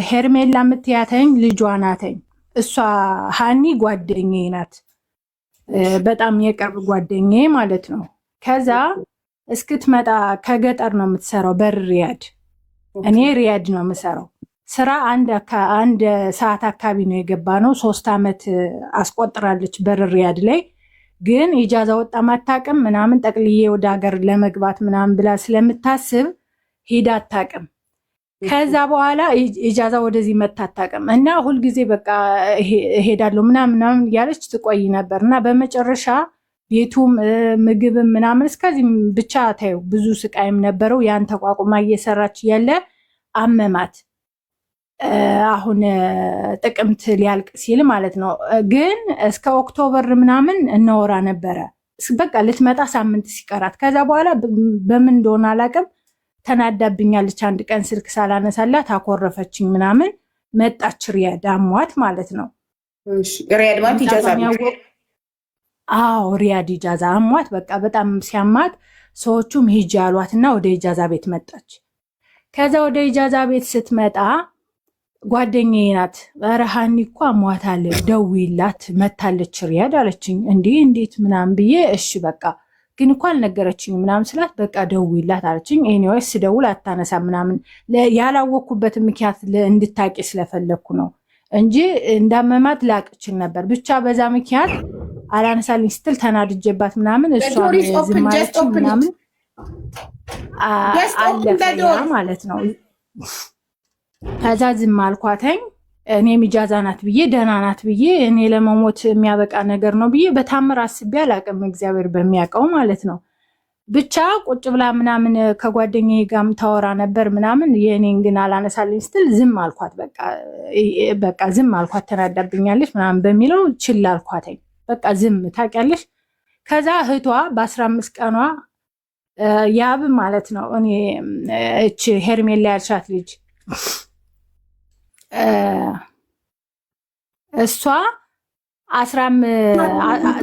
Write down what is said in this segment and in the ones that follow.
ሄርሜላ የምትያተኝ ልጇ ናተኝ። እሷ ሃኒ ጓደኛዬ ናት፣ በጣም የቅርብ ጓደኛዬ ማለት ነው። ከዛ እስክትመጣ ከገጠር ነው የምትሰራው በር ሪያድ፣ እኔ ሪያድ ነው የምሰራው። ስራ አንድ ሰዓት አካባቢ ነው የገባ ነው። 3 ዓመት አስቆጥራለች በር ሪያድ ላይ። ግን ኢጃዛ ወጣ ማታቅም ምናምን ጠቅልዬ ወደ ሀገር ለመግባት ምናምን ብላ ስለምታስብ ሄዳ አታቅም። ከዛ በኋላ ኢጃዛ ወደዚህ መታ አታቅም እና ሁልጊዜ በቃ እሄዳለሁ ምናምን እያለች ትቆይ ነበር እና በመጨረሻ ቤቱም ምግብም ምናምን እስከዚህ ብቻ ታዩ ብዙ ስቃይም ነበረው። ያን ተቋቁማ እየሰራች ያለ አመማት። አሁን ጥቅምት ሊያልቅ ሲል ማለት ነው። ግን እስከ ኦክቶበር ምናምን እናወራ ነበረ። በቃ ልትመጣ ሳምንት ሲቀራት ከዛ በኋላ በምን እንደሆነ አላቅም ተናዳብኛለች። አንድ ቀን ስልክ ሳላነሳላት አኮረፈችኝ ምናምን። መጣች ሪያድ አሟት ማለት ነው። ሪያድ ማለት ኢጃዛ ነው። አዎ ሪያድ ኢጃዛ አሟት። በቃ በጣም ሲያማት ሰዎቹም ሂጂ አሏትና ወደ ኢጃዛ ቤት መጣች። ከዛ ወደ ኢጃዛ ቤት ስትመጣ ጓደኛዬ ናት። ኧረ ሃኒ እኮ አሟታል ደውይላት መታለች ሪያድ አለችኝ። እንዴት ምናምን ብዬ እሺ በቃ ግን እኮ አልነገረችኝ ምናምን ስላት በቃ ደውይላት አለችኝ። ኤኒዌይስ ስደውል አታነሳ ምናምን ያላወቅኩበትን ምክንያት እንድታቂ ስለፈለግኩ ነው እንጂ እንዳመማት ላቅችል ነበር። ብቻ በዛ ምክንያት አላነሳልኝ ስትል ተናድጄባት ምናምን እሷ ዝም አለችኝ ምናምን አለፈ ማለት ነው። ከዛ ዝም አልኳተኝ። እኔም ኢጃዛ ናት ብዬ ደህና ናት ብዬ እኔ ለመሞት የሚያበቃ ነገር ነው ብዬ በታምር አስቤ አላቅም፣ እግዚአብሔር በሚያውቀው ማለት ነው። ብቻ ቁጭ ብላ ምናምን ከጓደኛዬ ጋርም ታወራ ነበር ምናምን። የእኔን ግን አላነሳልኝ ስትል ዝም አልኳት። በቃ ዝም አልኳት። ተናዳብኛለች ምናምን በሚለው ችላ አልኳተኝ። በቃ ዝም ታውቂያለሽ። ከዛ እህቷ በ15 ቀኗ ያብ ማለት ነው እኔ እች ሄርሜላ ያልሻት ልጅ እሷ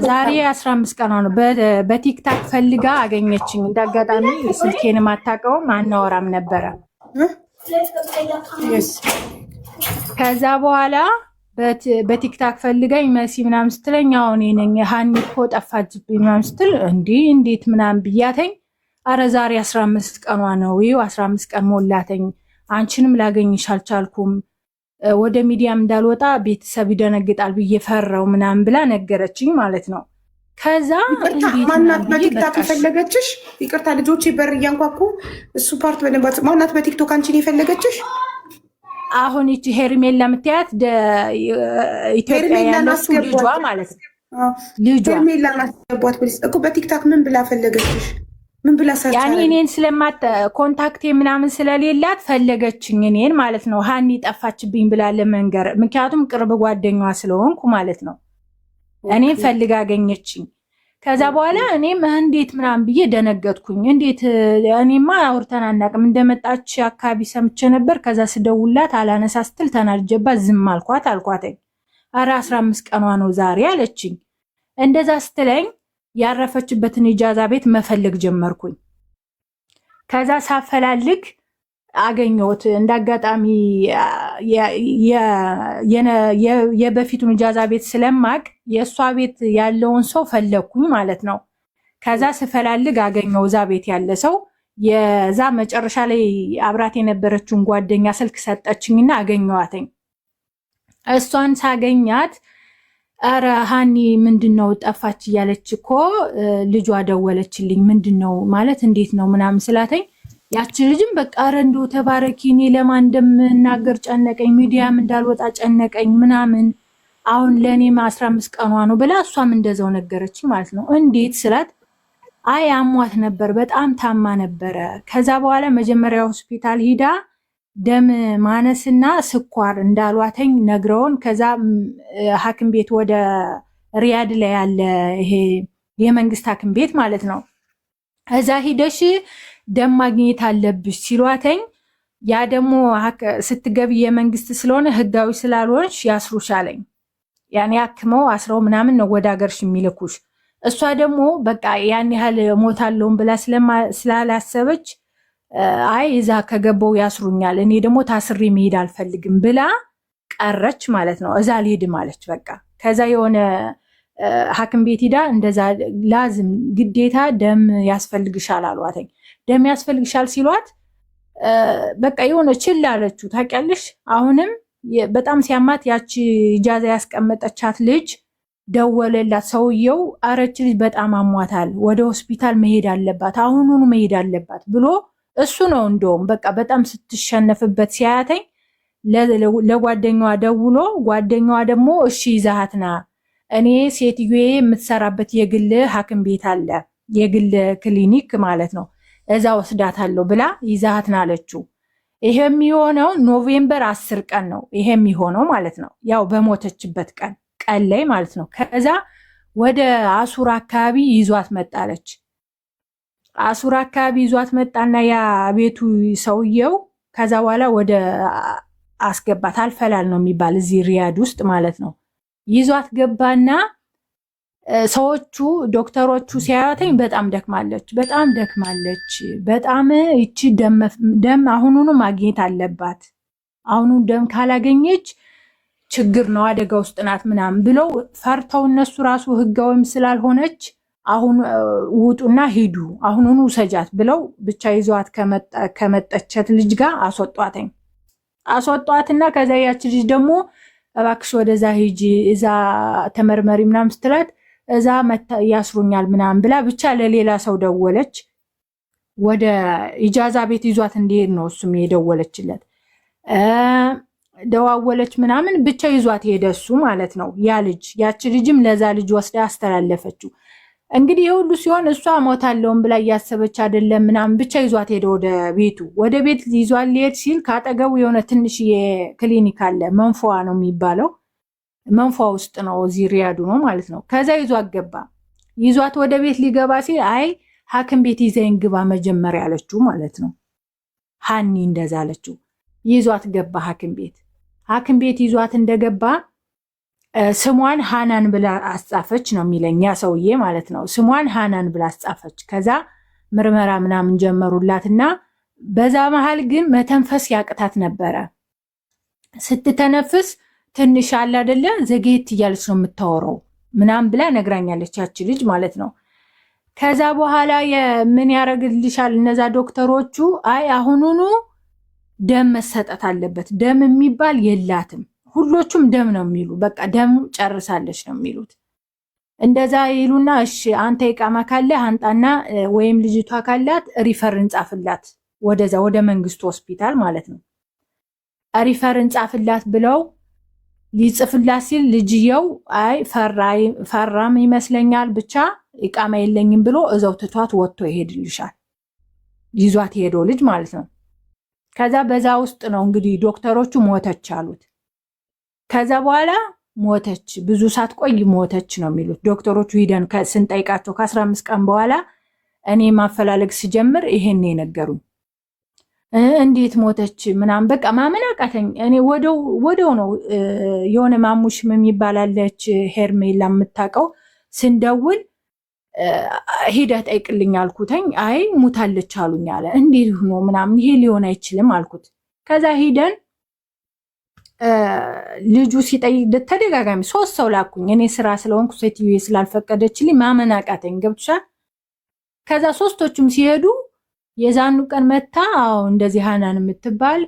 ዛሬ 15 ቀኗ ነው። በቲክታክ ፈልጋ አገኘችኝ። እንዳጋጣሚ ስልኬን ማታቀውም አናወራም ነበረ። ከዛ በኋላ በቲክታክ ፈልጋኝ መሲ ምናምን ስትለኝ አሁን ነኝ ሃኒ እኮ ጠፋችብኝ ምናምን ስትል እንዴት ምናምን ብያተኝ። አረ ዛሬ 15 ቀኗ ነው፣ ይኸው 15 ቀን ሞላተኝ። አንቺንም ላገኝሽ አልቻልኩም፣ ወደ ሚዲያም እንዳልወጣ ቤተሰብ ይደነግጣል ብዬ ፈራው ምናምን ብላ ነገረችኝ ማለት ነው። ከዛ ማናት በቲክታክ የፈለገችሽ? ይቅርታ ልጆቼ በር እያንኳኩ እሱ ፓርት በደንብ ማናት በቲክቶክ አንቺን የፈለገችሽ? አሁን ይቺ ሄርሜላ የምትያት ኢትዮጵያ ያለችው ልጇ ማለት ነው። ልጇ ሄርሜላ ናስገቧት እኮ በቲክታክ ምን ብላ ፈለገችሽ? ምን ብላ ሰርቻ? ያኔ እኔን ስለማት ኮንታክቴ ምናምን ስለሌላት ፈለገችኝ እኔን ማለት ነው። ሃኒ ጠፋችብኝ ብላ ለመንገር፣ ምክንያቱም ቅርብ ጓደኛዋ ስለሆንኩ ማለት ነው። እኔን ፈልጋ አገኘችኝ። ከዛ በኋላ እኔም እንዴት ምናምን ብዬ ደነገጥኩኝ። እንዴት እኔማ አውርተን አናውቅም፣ እንደመጣች አካባቢ ሰምቼ ነበር። ከዛ ስደውላት አላነሳ ስትል ተናድጄባት ዝም አልኳተኝ። ኧረ 15 ቀኗ ነው ዛሬ አለችኝ። እንደዛ ስትለኝ ያረፈችበትን ኢጃዛ ቤት መፈለግ ጀመርኩኝ። ከዛ ሳፈላልግ አገኘሁት። እንዳጋጣሚ የበፊቱን ኢጃዛ ቤት ስለማቅ የእሷ ቤት ያለውን ሰው ፈለግኩኝ ማለት ነው። ከዛ ስፈላልግ አገኘው እዛ ቤት ያለ ሰው። የዛ መጨረሻ ላይ አብራት የነበረችውን ጓደኛ ስልክ ሰጠችኝና አገኘዋተኝ። እሷን ሳገኛት አረ ሃኒ ምንድነው ጠፋች እያለች እኮ ልጇ ደወለችልኝ። ምንድነው ማለት እንዴት ነው ምናምን ስላተኝ ያቺ ልጅም በቃ አረ እንደው ተባረኪ፣ እኔ ለማን እንደምናገር ጨነቀኝ፣ ሚዲያም እንዳልወጣ ጨነቀኝ ምናምን፣ አሁን ለእኔም 15 ቀኗ ነው ብላ እሷም እንደዛው ነገረች ማለት ነው። እንዴት ስላት አይ አሟት ነበር፣ በጣም ታማ ነበረ። ከዛ በኋላ መጀመሪያ ሆስፒታል ሂዳ ደም ማነስና ስኳር እንዳሏተኝ ነግረውን፣ ከዛ ሐኪም ቤት ወደ ሪያድ ላይ ያለ ይሄ የመንግስት ሐኪም ቤት ማለት ነው፣ እዛ ሂደሽ ደም ማግኘት አለብሽ ሲሏተኝ፣ ያ ደግሞ ስትገቢ የመንግስት ስለሆነ ህጋዊ ስላልሆንሽ ያስሩሻለኝ። ያኔ አክመው አስረው ምናምን ነው ወደ ሀገርሽ የሚልኩሽ። እሷ ደግሞ በቃ ያን ያህል ሞታለውን ብላ ስላላሰበች አይ እዛ ከገባው ያስሩኛል፣ እኔ ደግሞ ታስሬ መሄድ አልፈልግም ብላ ቀረች ማለት ነው። እዛ ልሄድም አለች በቃ። ከዛ የሆነ ሐኪም ቤት ሄዳ እንደዛ ላዝም ግዴታ ደም ያስፈልግሻል አሏትኝ። ደም ያስፈልግሻል ሲሏት በቃ የሆነ ችላ አለችው ታውቂያለሽ። አሁንም በጣም ሲያማት ያቺ ኢጃዛ ያስቀመጠቻት ልጅ ደወለላት ሰውየው። አረች ልጅ በጣም አሟታል፣ ወደ ሆስፒታል መሄድ አለባት፣ አሁኑኑ መሄድ አለባት ብሎ እሱ ነው እንደውም በቃ በጣም ስትሸነፍበት ሲያያተኝ ለጓደኛዋ ደውሎ ጓደኛዋ ደግሞ እሺ ይዛሃትና እኔ ሴትዮዬ የምትሰራበት የግል ሐኪም ቤት አለ፣ የግል ክሊኒክ ማለት ነው፣ እዛ ወስዳታለሁ ብላ ይዛሃትና አለችው። ይሄ የሚሆነው ኖቬምበር 10 ቀን ነው ይሄ የሚሆነው ማለት ነው። ያው በሞተችበት ቀን ላይ ማለት ነው። ከዛ ወደ አሱራ አካባቢ ይዟት መጣለች። አሱራ አካባቢ ይዟት መጣና ያ ቤቱ ሰውየው ከዛ በኋላ ወደ አስገባት። አልፈላል ነው የሚባል እዚህ ሪያድ ውስጥ ማለት ነው። ይዟት ገባና ሰዎቹ ዶክተሮቹ ሲያዩትኝ በጣም ደክማለች፣ በጣም ይቺ ደም አሁኑኑ ማግኘት አለባት፣ አሁኑ ደም ካላገኘች ችግር ነው፣ አደጋ ውስጥ ናት ምናምን ብለው ፈርተው እነሱ ራሱ ህጋዊም ስላልሆነች አሁን ውጡና ሂዱ አሁኑኑ ሰጃት ብለው ብቻ ይዟት ከመጠቸት ልጅ ጋር አስወጧትና ከዛ ያች ልጅ ደግሞ እባክሽ ወደዛ ሂጂ እዛ ተመርመሪ ምናምን ስትላት እዛ ያስሩኛል ምናምን ብላ ብቻ ለሌላ ሰው ደወለች። ወደ ኢጃዛ ቤት ይዟት እንዲሄድ ነው እሱም የደወለችለት። ደዋወለች ምናምን ብቻ ይዟት ሄደ እሱ ማለት ነው። ያ ልጅ ያቺ ልጅም ለዛ ልጅ ወስዳ አስተላለፈችው። እንግዲህ የሁሉ ሲሆን እሷ ሞታለውን ብላ እያሰበች አይደለም ምናምን ብቻ ይዟት ሄደ ወደ ቤት ይዟት ሊሄድ ሲል ካጠገቡ የሆነ ትንሽዬ ክሊኒክ አለ፣ መንፏ ነው የሚባለው። መንፏ ውስጥ ነው እዚህ ሪያዱ ነው ማለት ነው። ከዛ ይዟት ገባ። ይዟት ወደ ቤት ሊገባ ሲል አይ ሐኪም ቤት ይዘኝ ግባ መጀመሪያ አለችው ማለት ነው። ሃኒ እንደዛ አለችው። ይዟት ገባ ሐኪም ቤት ይዟት እንደገባ ስሟን ሃናን ብላ አስጻፈች ነው የሚለኝ ያ ሰውዬ ማለት ነው። ስሟን ሃናን ብላ አስጻፈች። ከዛ ምርመራ ምናምን ጀመሩላትና በዛ መሃል ግን መተንፈስ ያቅታት ነበረ። ስትተነፍስ ትንሽ አለ አይደለ ዘጌት እያለች ነው የምታወራው ምናምን ብላ ነግራኛለች ያቺ ልጅ ማለት ነው። ከዛ በኋላ ምን ያረግልሻል እነዛ ዶክተሮቹ፣ አይ አሁኑኑ ደም መሰጠት አለበት፣ ደም የሚባል የላትም፣ ሁሎቹም ደም ነው የሚሉ፣ በቃ ደም ጨርሳለች ነው የሚሉት። እንደዛ ይሉና እሺ አንተ ይቃማ ካለ አንጣና ወይም ልጅቷ ካላት ሪፈር እንጻፍላት ወደዛ ወደ መንግስት ሆስፒታል ማለት ነው። ሪፈር እንጻፍላት ብለው ሊጽፍላት ሲል ልጅየው አይ ፈራም ይመስለኛል ብቻ ይቃማ የለኝም ብሎ እዛው ትቷት ወጥቶ ይሄድልሻል። ይዟት ሄዶ ልጅ ማለት ነው። ከዛ በዛ ውስጥ ነው እንግዲህ ዶክተሮቹ ሞተች አሉት። ከዛ በኋላ ሞተች፣ ብዙ ሳትቆይ ሞተች ነው የሚሉት ዶክተሮቹ። ሂደን ስንጠይቃቸው ከ15 ቀን በኋላ እኔ ማፈላለግ ሲጀምር ይሄን የነገሩኝ። እንዴት ሞተች ምናምን በቃ ማመን አቃተኝ። እኔ ወደው ነው የሆነ ማሙሽም የሚባላለች ሄርሜላ የምታውቀው ስንደውል ሂደህ ጠይቅልኝ አልኩተኝ። አይ ሙታለች አሉኝ አለ። እንዴት ሆኖ ምናምን ይሄ ሊሆን አይችልም አልኩት። ከዛ ሂደን ልጁ ሲጠይቅ ተደጋጋሚ 3 ሰው ላኩኝ። እኔ ስራ ስለሆንኩ ሴትዮዬ ስላልፈቀደችልኝ ማመን አቃተኝ። ገብቶሻል? ከዛ 3ቶቹም ሲሄዱ የዛኑ ቀን መታ አዎ እንደዚህ ሃናን የምትባል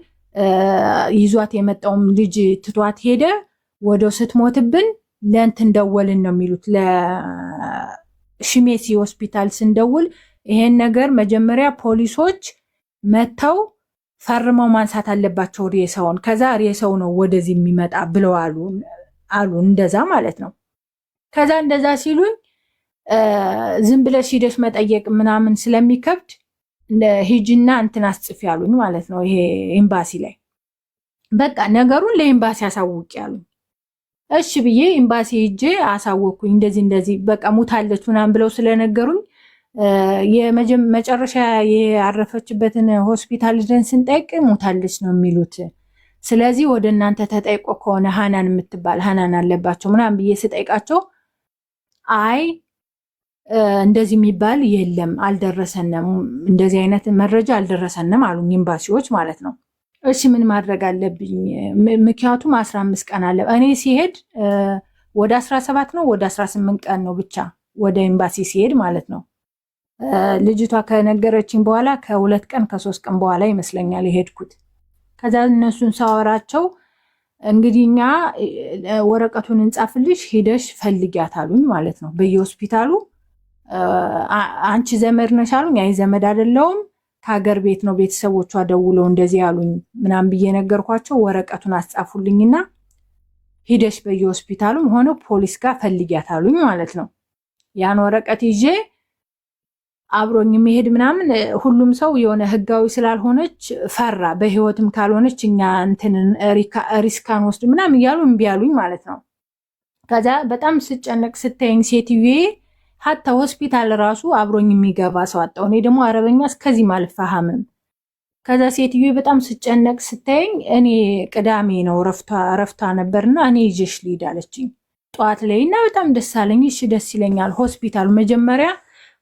ይዟት የመጣውም ልጅ ትቷት ሄደ። ወደው ስትሞትብን ለእንትን ደወልን ነው የሚሉት ለሽሜሲ ሆስፒታል ስንደውል ይሄን ነገር መጀመሪያ ፖሊሶች መተው ፈርመው ማንሳት አለባቸው ሬሳውን፣ ከዛ ሬሳው ነው ወደዚህ የሚመጣ ብለው አሉ እንደዛ ማለት ነው። ከዛ እንደዛ ሲሉኝ ዝም ብለሽ ሂደሽ መጠየቅ ምናምን ስለሚከብድ ሂጂና እንትን አስጽፍ ያሉኝ ማለት ነው። ይሄ ኤምባሲ ላይ በቃ ነገሩን ለኤምባሲ አሳውቅ ያሉኝ። እሺ ብዬ ኤምባሲ ሂጄ አሳወቅኩኝ። እንደዚህ በቃ ሙታለች ምናምን ብለው ስለነገሩኝ የመጨረሻ ያረፈችበትን ሆስፒታል ደን ስንጠይቅ ሙታለች ነው የሚሉት። ስለዚህ ወደ እናንተ ተጠይቆ ከሆነ ሃናን የምትባል ሃናን አለባቸው ምናምን ብዬ ስጠይቃቸው አይ እንደዚህ የሚባል የለም አልደረሰንም፣ እንደዚህ አይነት መረጃ አልደረሰንም አሉኝ ኤምባሲዎች ማለት ነው። እሺ ምን ማድረግ አለብኝ? ምክንያቱም 15 ቀን አለ። እኔ ሲሄድ ወደ 17 ነው ወደ 18 ቀን ነው ብቻ ወደ ኤምባሲ ሲሄድ ማለት ነው። ልጅቷ ከነገረችኝ በኋላ ከ2 ቀን ከ3 ቀን በኋላ ይመስለኛል የሄድኩት። ከዛ እነሱን ሳወራቸው እንግዲህ እኛ ወረቀቱን እንጻፍልሽ ሂደሽ ፈልጊያት አሉኝ ማለት ነው። በየሆስፒታሉ አንቺ ዘመድ ነሽ አሉኝ። አይ ዘመድ አይደለሁም ከሀገር ቤት ነው ቤተሰቦቿ ደውለው እንደዚህ ያሉኝ ምናምን ብዬ ነገርኳቸው። ወረቀቱን አስጻፉልኝና ሂደሽ በየሆስፒታሉም ሆነ ፖሊስ ጋር ፈልጊያት አሉኝ ማለት ነው። ያን ወረቀት ይዤ አብሮኝ የሚሄድ ምናምን ሁሉም ሰው የሆነ ህጋዊ ስላልሆነች ፈራ። በህይወትም ካልሆነች እኛ እንትን ሪስካን ወስድ ምናምን እያሉ እምቢ አሉኝ ማለት ነው። ከዛ በጣም ስጨነቅ ስታየኝ ሴትዬ ሀታ ሆስፒታል ራሱ አብሮኝ የሚገባ ሰው አጣሁ። እኔ ደግሞ አረበኛ እስከዚህ አልፈሃምም። ከዛ ሴትዬ በጣም ስጨነቅ ስታየኝ እኔ ቅዳሜ ነው ረፍቷ ነበርና እኔ ይዤሽ ልሂድ አለችኝ ጠዋት ላይ እና በጣም ደስ አለኝ። እሺ ደስ ይለኛል። ሆስፒታሉ መጀመሪያ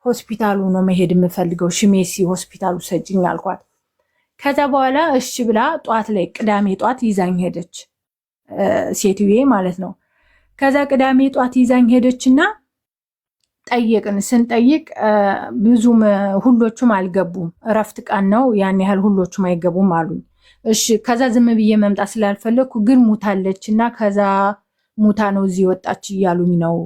ሆስፒታሉ ነው መሄድ የምፈልገው ሽሜሲ ሆስፒታሉ ሰጭኝ አልኳት። ከዛ በኋላ እሺ ብላ ጠዋት ላይ ቅዳሜ ጠዋት ይዛኝ ሄደች ሴትዬ ማለት ነው። ከዛ ቅዳሜ ጠዋት ይዛኝ ሄደችና ጠየቅን። ስንጠይቅ ብዙም ሁሎቹም አልገቡም፣ እረፍት ቀን ነው ያን ያህል ሁሎቹም አይገቡም አሉኝ። እሺ ከዛ ዝም ብዬ መምጣት ስላልፈለግኩ ግን ሙታለች እና ከዛ ሙታ ነው እዚህ ወጣች እያሉኝ ነው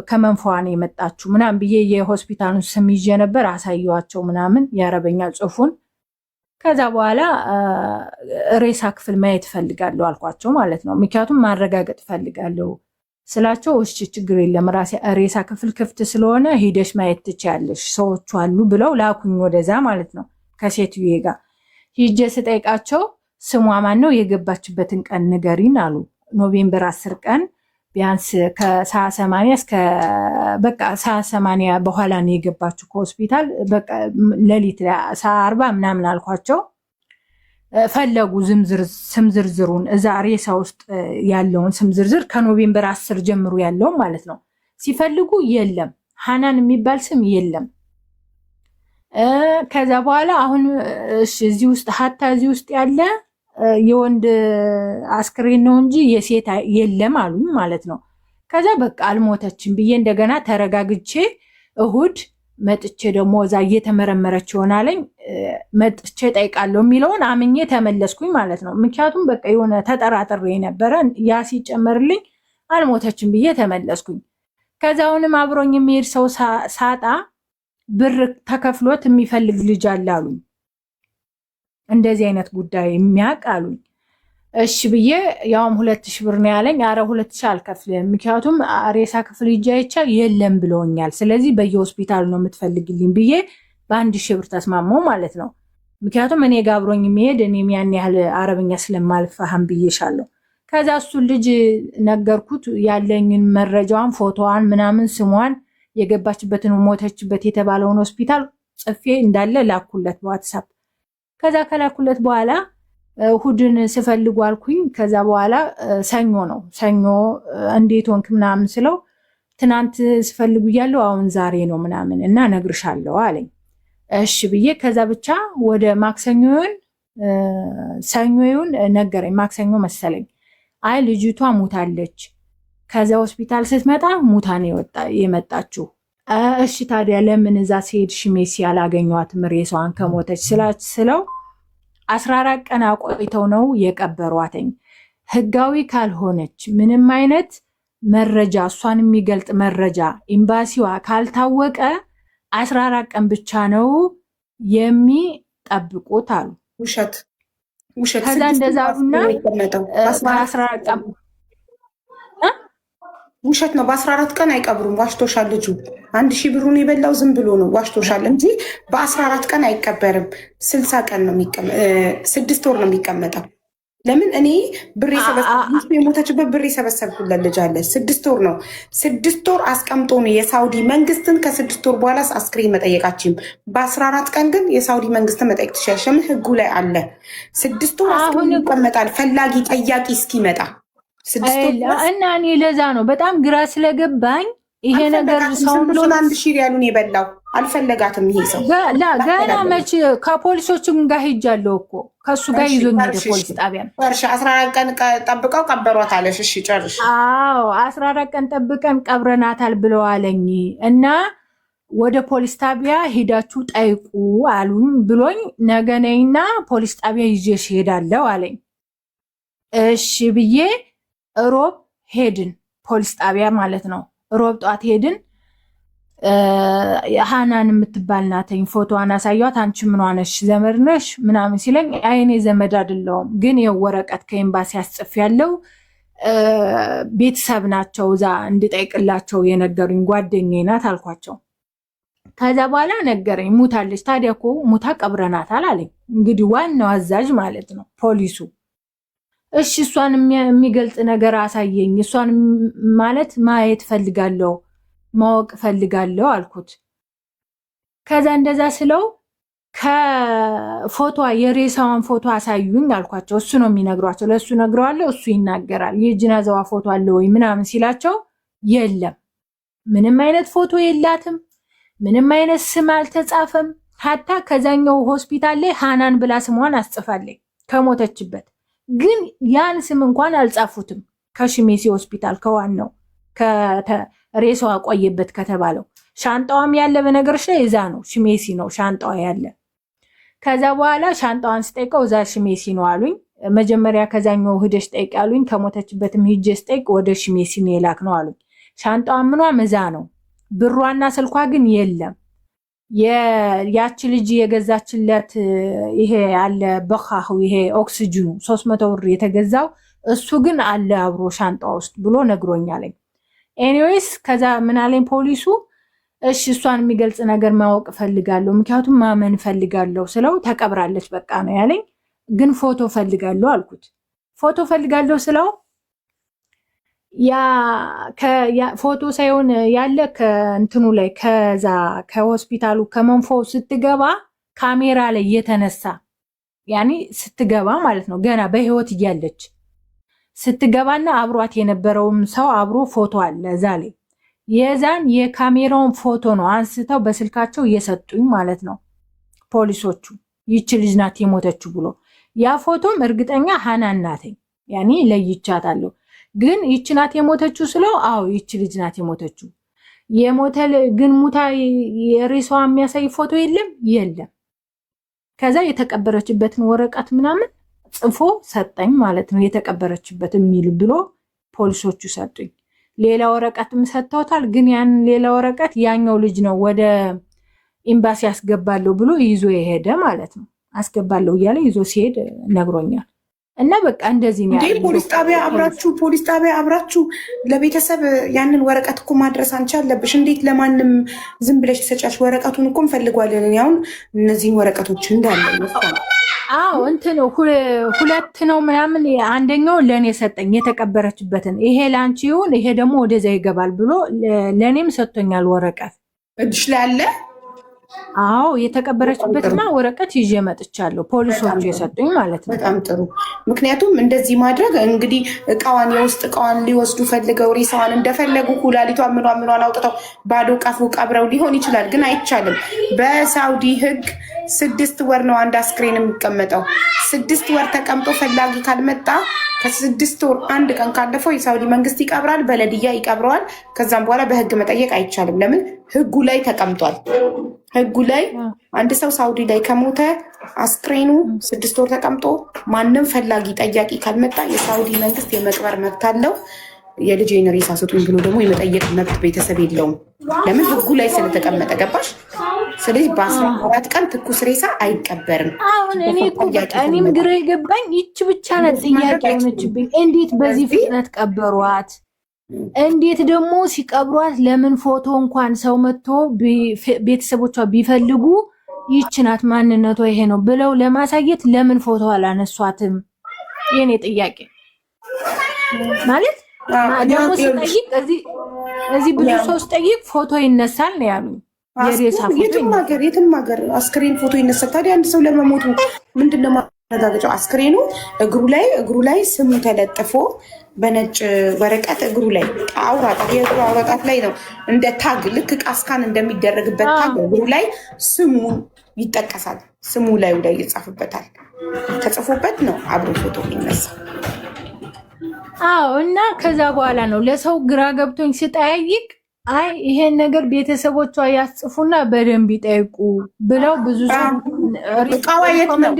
ከመንፈዋን የመጣችሁ ምናምን ብዬ የሆስፒታሉን ስም ይዤ ነበር አሳየዋቸው ምናምን የአረበኛ ጽሑፉን። ከዛ በኋላ ሬሳ ክፍል ማየት ፈልጋለሁ አልኳቸው ማለት ነው። ምክንያቱም ማረጋገጥ ፈልጋለሁ ስላቸው እሺ ችግር የለም ሬሳ ክፍል ክፍት ስለሆነ ሂደሽ ማየት ትችያለሽ ሰዎቹ አሉ ብለው ላኩኝ ወደዛ ማለት ነው። ከሴትዬ ጋር ሂጄ ስጠይቃቸው ስሟ ማን ነው የገባችበትን ቀን ንገሪን አሉ። ኖቬምበር 10 ቀን ቢያንስ ከሰዓት 80 እስከ በቃ ሰዓት 80 በኋላ ነው የገባችው ከሆስፒታል። በቃ ሌሊት ሰዓት 40 ምናምን አልኳቸው። ፈለጉ ስም ዝርዝሩን እዛ ሬሳ ውስጥ ያለውን ስም ዝርዝር ከኖቬምበር 10 ጀምሮ ያለውን ማለት ነው። ሲፈልጉ የለም ሃናን የሚባል ስም የለም። ከዛ በኋላ አሁን እሺ እዚህ ውስጥ ሀታ እዚህ ውስጥ ያለ የወንድ አስክሬን ነው እንጂ የሴት የለም አሉኝ ማለት ነው። ከዛ በቃ አልሞተችም ብዬ እንደገና ተረጋግቼ እሁድ መጥቼ ደግሞ እዛ እየተመረመረች ይሆናለኝ መጥቼ ጠይቃለሁ የሚለውን አምኜ ተመለስኩኝ ማለት ነው። ምክንያቱም በቃ የሆነ ተጠራጥሬ ነበረ። ያ ሲጨመርልኝ አልሞተችም ብዬ ተመለስኩኝ። ከዛውንም አብሮኝ የሚሄድ ሰው ሳጣ ብር ተከፍሎት የሚፈልግ ልጅ አለ አሉኝ። እንደዚህ አይነት ጉዳይ የሚያውቅ አሉኝ። እሺ ብዬ ያውም 2000 ብር ነው ያለኝ። አረ 2000 አልከፍልም ምክንያቱም ሬሳ ክፍል ይጃይቻ የለም ብለውኛል። ስለዚህ በየሆስፒታሉ ነው የምትፈልግልኝ ብዬ በ1000 ብር ተስማማው ማለት ነው። ምክንያቱም እኔ ጋር አብሮኝ የሚሄድ እኔም ያን ያህል አረብኛ ስለማልፈሃም ብዬሻለሁ። ከዛ እሱ ልጅ ነገርኩት ያለኝን መረጃዋን፣ ፎቶዋን፣ ምናምን ስሟን፣ የገባችበትን ሞተችበት የተባለውን ሆስፒታል ጽፌ እንዳለ ላኩለት በዋትስአፕ። ከዛ ከላኩለት በኋላ እሁድን ስፈልጉ አልኩኝ። ከዛ በኋላ ሰኞ ነው ሰኞ እንዴት ሆንክ ምናምን ስለው ትናንት ስፈልጉ እያለሁ አሁን ዛሬ ነው ምናምን እና ነግርሻለሁ አለኝ። እሺ ብዬ ከዛ ብቻ ወደ ማክሰኞውን ሰኞውን ነገረኝ። ማክሰኞ መሰለኝ አይ ልጅቷ ሙታለች፣ ከዛ ሆስፒታል ስትመጣ ሙታ ነው የመጣችው። እሺ ታዲያ ለምን እዛ ሲሄድ ሽሜሲ ያላገኘዋትም ሬሳዋን ከሞተች ስለው 14 ቀን አቆይተው ነው የቀበሯትኝ። ህጋዊ ካልሆነች ምንም አይነት መረጃ እሷን የሚገልጥ መረጃ ኤምባሲዋ ካልታወቀ 14 ቀን ብቻ ነው የሚጠብቁት አሉ። ውሸት። ከዛ እንደዛ አሉና 14 ቀን ውሸት ነው። በ14 ቀን አይቀብሩም። ዋሽቶሻል። ልጁ 1000 ብሩን የበላው ዝም ብሎ ነው ዋሽቶሻል እንጂ በ14 ቀን አይቀበርም። 60 ቀን ነው 6 ወር ነው የሚቀመጠው። ለምን እኔ ብር የሞተችበት ብር የሰበሰብኩለት ልጅ አለ። 6 ወር ነው 6 ወር አስቀምጦ ነው የሳውዲ መንግስትን ከ6 ወር በኋላ አስክሬን መጠየቃችም። በ14 ቀን ግን የሳውዲ መንግስትን መጠየቅ ትችያለሽ። ለምን ህጉ ላይ አለ። 6 ወር አስክሬን ይቀመጣል ፈላጊ ጠያቂ እስኪመጣ። እና እኔ ለዛ ነው በጣም ግራ ስለገባኝ ይሄ ነገር ሰው ብሎ 1000 ሪያሉን የበላው አልፈለጋትም። ይሄ ሰው ገና መች ከፖሊሶችም ጋር ሄጃለሁ እኮ ከሱ ጋር ይዞኝ ሄደ ፖሊስ ጣቢያ ነው። 14 ቀን ጠብቀው ቀበሯት አለሽ። እሺ ጨርሽ። አዎ 14 ቀን ጠብቀን ቀብረናታል ብለው አለኝ እና ወደ ፖሊስ ጣቢያ ሄዳችሁ ጠይቁ አሉኝ ብሎኝ ነገ ነይና ፖሊስ ጣቢያ ይዤሽ ሄዳለሁ አለኝ። እሺ ብዬ ሮብ ሄድን፣ ፖሊስ ጣቢያ ማለት ነው። ሮብ ጧት ሄድን። ሃናን የምትባል ናተኝ ፎቶዋን አሳያት። አንቺ ምን ሆነሽ ዘመድ ነሽ ምናምን ሲለኝ አይኔ ዘመድ አይደለሁም ግን የወረቀት ከኤምባሲ አስጽፍ ያለው ቤተሰብ ናቸው እዛ እንድጠይቅላቸው የነገሩኝ ጓደኛዬ ናት አልኳቸው። ከዛ በኋላ ነገረኝ ሙታለች። ታዲያ እኮ ሙታ ቀብረናታል አለኝ። እንግዲህ ዋናው አዛዥ ማለት ነው ፖሊሱ። እሺ እሷን የሚገልጽ ነገር አሳየኝ፣ እሷን ማለት ማየት ፈልጋለሁ ማወቅ ፈልጋለሁ አልኩት። ከዛ እንደዛ ስለው ከፎቶ የሬሳዋን ፎቶ አሳዩኝ አልኳቸው። እሱ ነው የሚነግሯቸው፣ ለእሱ ነግረዋለሁ፣ እሱ ይናገራል። የጅናዛዋ ፎቶ አለ ወይ ምናምን ሲላቸው የለም፣ ምንም አይነት ፎቶ የላትም፣ ምንም አይነት ስም አልተጻፈም። ሀታ ከዛኛው ሆስፒታል ላይ ሃናን ብላ ስሟን አስጽፋለች ከሞተችበት፣ ግን ያን ስም እንኳን አልጻፉትም። ከሽሜሲ ሆስፒታል ከዋናው ሬሳዋ ቆየበት ከተባለው ሻንጣዋም ያለ በነገርሽ ላይ እዛ ነው፣ ሽሜሲ ነው ሻንጣዋ ያለ። ከዛ በኋላ ሻንጣዋን ስጠይቀው እዛ ሽሜሲ ነው አሉኝ። መጀመሪያ ከዛኛው ሂደሽ ጠይቅ አሉኝ። ከሞተችበትም ሂጄ ስጠይቅ ወደ ሽሜሲ ነው የላክ ነው አሉኝ። ሻንጣዋ ምኗም እዛ ነው፣ ብሯና ስልኳ ግን የለም። ያቺ ልጅ የገዛችለት ይሄ አለ በኻሁ ይሄ ኦክሲጅኑ 300 ብር የተገዛው እሱ ግን አለ አብሮ ሻንጣ ውስጥ ብሎ ነግሮኛለኝ። ኤኒዌይስ ከዛ ምን አለኝ ፖሊሱ፣ እሺ እሷን የሚገልጽ ነገር ማወቅ ፈልጋለሁ፣ ምክንያቱም ማመን ፈልጋለሁ ስለው ተቀብራለች በቃ ነው ያለኝ። ግን ፎቶ ፈልጋለሁ አልኩት። ፎቶ ፈልጋለሁ ስለው ፎቶ ሳይሆን ያለ ከእንትኑ ላይ ከዛ ከሆስፒታሉ ከመንፎ ስትገባ ካሜራ ላይ የተነሳ ያኔ ስትገባ ማለት ነው ገና በህይወት እያለች ስትገባና አብሯት የነበረውም ሰው አብሮ ፎቶ አለ እዛ ላይ። የዛን የካሜራውን ፎቶ ነው አንስተው በስልካቸው እየሰጡኝ ማለት ነው ፖሊሶቹ፣ ይቺ ልጅ ናት የሞተችው ብሎ። ያ ፎቶም እርግጠኛ ሃናን ናትኝ ያኔ ለይቻታለሁ። ግን ይቺ ናት የሞተችው ስለው አዎ ይቺ ልጅ ናት የሞተችው። የሞተ ግን ሙታ የሬሳዋ የሚያሳይ ፎቶ የለም። ከዛ የተቀበረችበትን ወረቀት ምናምን ጽፎ ሰጠኝ ማለት ነው። የተቀበረችበት የሚል ብሎ ፖሊሶቹ ሰጡኝ። ሌላ ወረቀትም ሰጥተውታል። ግን ያን ሌላ ወረቀት ያኛው ልጅ ነው ወደ ኤምባሲ አስገባለሁ ብሎ ይዞ የሄደ ማለት ነው። አስገባለሁ እያለ ይዞ ሲሄድ ነግሮኛል። እና በቃ እንደዚህ ነው ያለው። ፖሊስ ጣቢያ አብራችሁ ለቤተሰብ ያንን ወረቀት እኮ ማድረስ አንቺ አለብሽ። እንዴት ለማንም ዝም ብለሽ ተሰጫሽ? ወረቀቱን እኮ እንፈልጓለን። ያውን እነዚህን ወረቀቶች እንዳለ ይወጣል። አዎ እንትን ሁለት ነው ምናምን። አንደኛው ለኔ ሰጠኝ የተቀበረችበትን፣ ይሄ ላንቺ ይሁን ይሄ ደግሞ ወደዛ ይገባል ብሎ ለኔም ሰጥቶኛል ወረቀት እድሽ ላይ አለ። አዎ የተቀበረችበትና ወረቀት ይዤ መጥቻለሁ። ፖሊሶቹ የሰጡኝ ማለት ነው። በጣም ጥሩ። ምክንያቱም እንደዚህ ማድረግ እንግዲህ የውስጥ እቃዋን ሊወስዱ ፈልገው ሬሳዋን እንደፈለጉ ኩላሊቷን ምኗን አውጥተው ባዶ ቀፉ ቀብረው ሊሆን ይችላል። ግን አይቻልም። በሳውዲ ሕግ 6 ወር ነው አንድ አስክሬን የሚቀመጠው። 6 ወር ተቀምጦ ፈላጊ ካልመጣ ከ6 ወር 1 ቀን ካለፈው የሳውዲ መንግስት ይቀብራል፣ በለድያ ይቀብረዋል። ከዛም በኋላ በህግ መጠየቅ አይቻልም። ለምን? ህጉ ላይ ተቀምጧል። ህጉ ላይ አንድ ሰው ሳውዲ ላይ ከሞተ አስክሬኑ 6 ወር ተቀምጦ ማንም ፈላጊ ጠያቂ ካልመጣ የሳውዲ መንግስት የመቅበር መብት አለው። የልጄን ሬሳ ስጡኝ ብሎ ደግሞ የመጠየቅ መብት ቤተሰብ የለውም። ለምን? ህጉ ላይ ስለተቀመጠ። ገባሽ? ስለዚህ በ14 ቀን ትኩስ ሬሳ አይቀበርም። አሁን እኔም ግራ የገባኝ ይች ብቻ ናት ጥያቄ የሆነችብኝ። እንዴት በዚህ ፍጥነት ቀበሯት? እንዴት ደግሞ ሲቀብሯት ለምን ፎቶ እንኳን ሰው መጥቶ ቤተሰቦቿ ቢፈልጉ ይች ናት ማንነቷ ይሄ ነው ብለው ለማሳየት ለምን ፎቶ አላነሷትም? የኔ ጥያቄ ማለት ደግሞ ስጠይቅ እዚህ ብዙ ሰው ስጠይቅ ፎቶ ይነሳል ነው ያሉኝ። የሬሳ ፎቶ የትም ሀገር አስክሬን ፎቶ ይነሳል። ታዲያ አንድ ሰው ለመሞቱ ምንድነው መረጋገጫው አስክሬኑ እግሩ ላይ ስሙ ተለጥፎ በነጭ ወረቀት እግሩ ላይ የእግሩ አውራጣት ላይ ነው እንደ ታግ ልክ ቃስካን እንደሚደረግበት ታግ እግሩ ላይ ስሙ ይጠቀሳል። ስሙ ላይ ይጻፍበታል። ተጽፎበት ነው አብሮ ፎቶ የሚነሳ። እና ከዛ በኋላ ነው ለሰው ግራ ገብቶኝ ስጠያይቅ አይ ይሄን ነገር ቤተሰቦቿ ያስጽፉና በደንብ ይጠይቁ ብለው ብዙ ሰው እቃዋ የት ነው?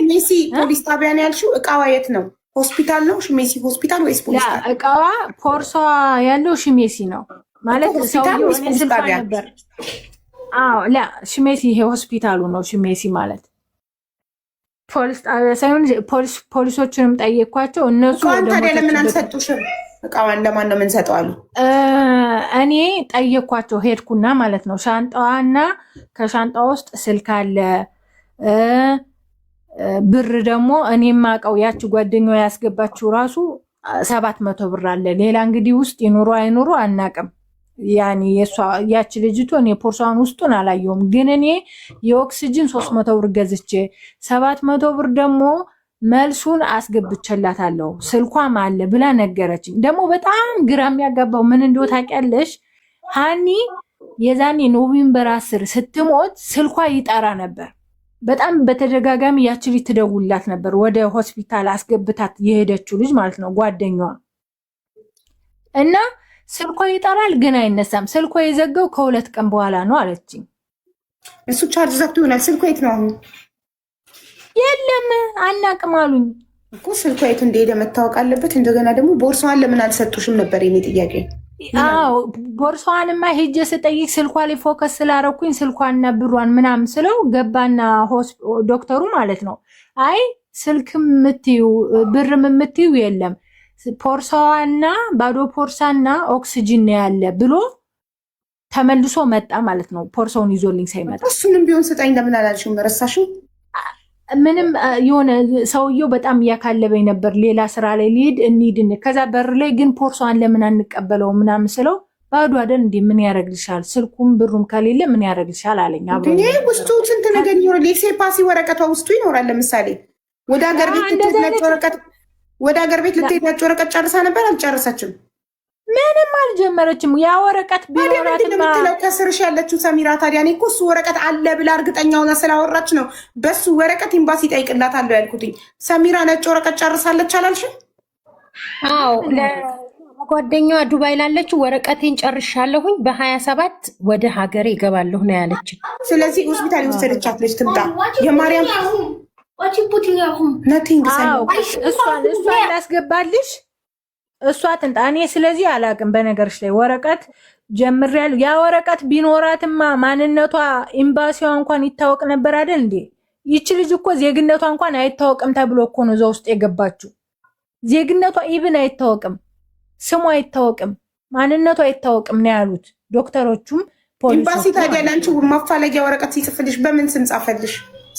ሜሲ ፖሊስ ጣቢያ ነው ያልሽው? እቃዋ የት ነው? ሆስፒታል ነው? ሽሜሲ ሆስፒታል ወይስ ፖሊስ ጣቢያ? እቃዋ ፖርሷ ያለው ሽሜሲ ነው ማለት ሰውየው ስልፋ ነበር። ሽሜሲ ይሄ ሆስፒታሉ ነው። ሽሜሲ ማለት ፖሊስ ጣቢያ ሳይሆን ፖሊሶችንም ጠየኳቸው። እነሱ ታዲያ ለምን አልሰጡሽም? እቃዋን ለማን ነው የምንሰጠው አሉ። እኔ ጠየኳቸው ሄድኩና ማለት ነው። ሻንጣዋና ከሻንጣዋ ውስጥ ስልክ አለ፣ ብር ደግሞ እኔ የማውቀው ያቺ ጓደኛዋ ያስገባችው ራሱ 700 ብር አለ። ሌላ እንግዲህ ውስጥ ይኑሩ አይኑሩ አናቅም። ያኔ ያቺ ልጅቱ እኔ ፖርሷን ውስጡን አላየውም፣ ግን እኔ የኦክሲጅን 300 ብር ገዝቼ 700 ብር ደግሞ መልሱን አስገብቼላታለሁ ስልኳም አለ ብላ ነገረችኝ። ደግሞ በጣም ግራ የሚያጋባው ምን እንደው ታውቂያለሽ ሃኒ የዛኔ ኖቬምበር 10 ስትሞት ስልኳ ይጠራ ነበር። በጣም በተደጋጋሚ ያቺ ልጅ ትደውልላት ነበር፣ ወደ ሆስፒታል አስገብታት የሄደችው ልጅ ማለት ነው ጓደኛዋ። እና ስልኳ ይጠራል ግን አይነሳም። ስልኳ የዘጋው ከ2 ቀን በኋላ ነው አለችኝ። እሱ ቻርጅ ዘግቶ ይሆናል። ስልኳ የት ነው አሁን? የለም አናቅም አሉኝ እኮ። ስልኳ የት እንደሄደ መታወቅ አለበት። እንደገና ደግሞ ቦርሳዋን ለምን አልሰጡሽም ነበር የኔ ጥያቄ። ቦርሳዋንማ ሄጄ ስጠይቅ ስልኳ ላይ ፎከስ ስላረኩኝ ስልኳና ብሯን ምናምን ስለው ገባና ዶክተሩ ማለት ነው አይ ስልክም የምትዩ ብርም የምትዩ የለም ፖርሳዋና ባዶ ፖርሳና ኦክሲጅን ነው ያለ ብሎ ተመልሶ መጣ ማለት ነው። ፖርሳውን ይዞልኝ ሳይመጣ እሱንም ቢሆን ስጠኝ ለምን አላልሽም? ረሳሽው? ምንም የሆነ ሰውየው በጣም እያካለበኝ ነበር። ሌላ ስራ ላይ ሊሄድ እንሂድ ከዛ በር ላይ ግን ፖርሷን ለምን አንቀበለው ምናምን ስለው ባዶ አይደል እንዴ ምን ያደርግልሻል? ስልኩም ብሩም ከሌለ ምን ያደርግልሻል አለኝ። አብሮ ውስጡ ስንት ነገር ይኖራል። የሴፓሲ ወረቀቷ ውስጡ ይኖራል። ለምሳሌ ወደ ሀገር ቤት ልትሄድ ነጭ ወረቀት ጨርሳ ነበር። አልጨረሰችም። ምንም አልጀመረችም። ያ ወረቀት ቢኖራትማ ከስርሽ ያለችው ሰሚራ ታዲያ እኔ እኮ እሱ ወረቀት አለ ብላ እርግጠኛ ሆና ስላወራች ነው በሱ ወረቀት ኤምባሲ ጠይቅላታለሁ ያልኩትኝ። ሰሚራ ነጭ ወረቀት ጨርሳለች አላልሽም? አዎ ለጓደኛዋ ዱባይ ላለችው ወረቀቴን ጨርሻለሁኝ በ27 ወደ ሀገሬ ይገባለሁ ነው ያለች። ስለዚህ ሆስፒታል የወሰደቻት ልጅ ትምጣ። የማርያም እሷን ላስገባልሽ እሷ ትምጣ። እኔ ስለዚህ አላቅም። በነገርሽ ላይ ወረቀት ጀምሬያለሁ። ያ ወረቀት ቢኖራትማ ማንነቷ ኤምባሲዋ እንኳን ይታወቅ ነበር አይደል እንዴ? ይቺ ልጅ እኮ ዜግነቷ እንኳን አይታወቅም ተብሎ እኮ ነው እዛ ውስጥ የገባችው። ዜግነቷ ኢብን አይታወቅም፣ ስሙ አይታወቅም፣ ማንነቷ አይታወቅም ነው ያሉት ዶክተሮቹም ፖሊሶቹም። ኤምባሲ ታዲያ ለአንቺ ማፋለጊያ ወረቀት ሲጽፍልሽ በምን ስም ጻፈልሽ?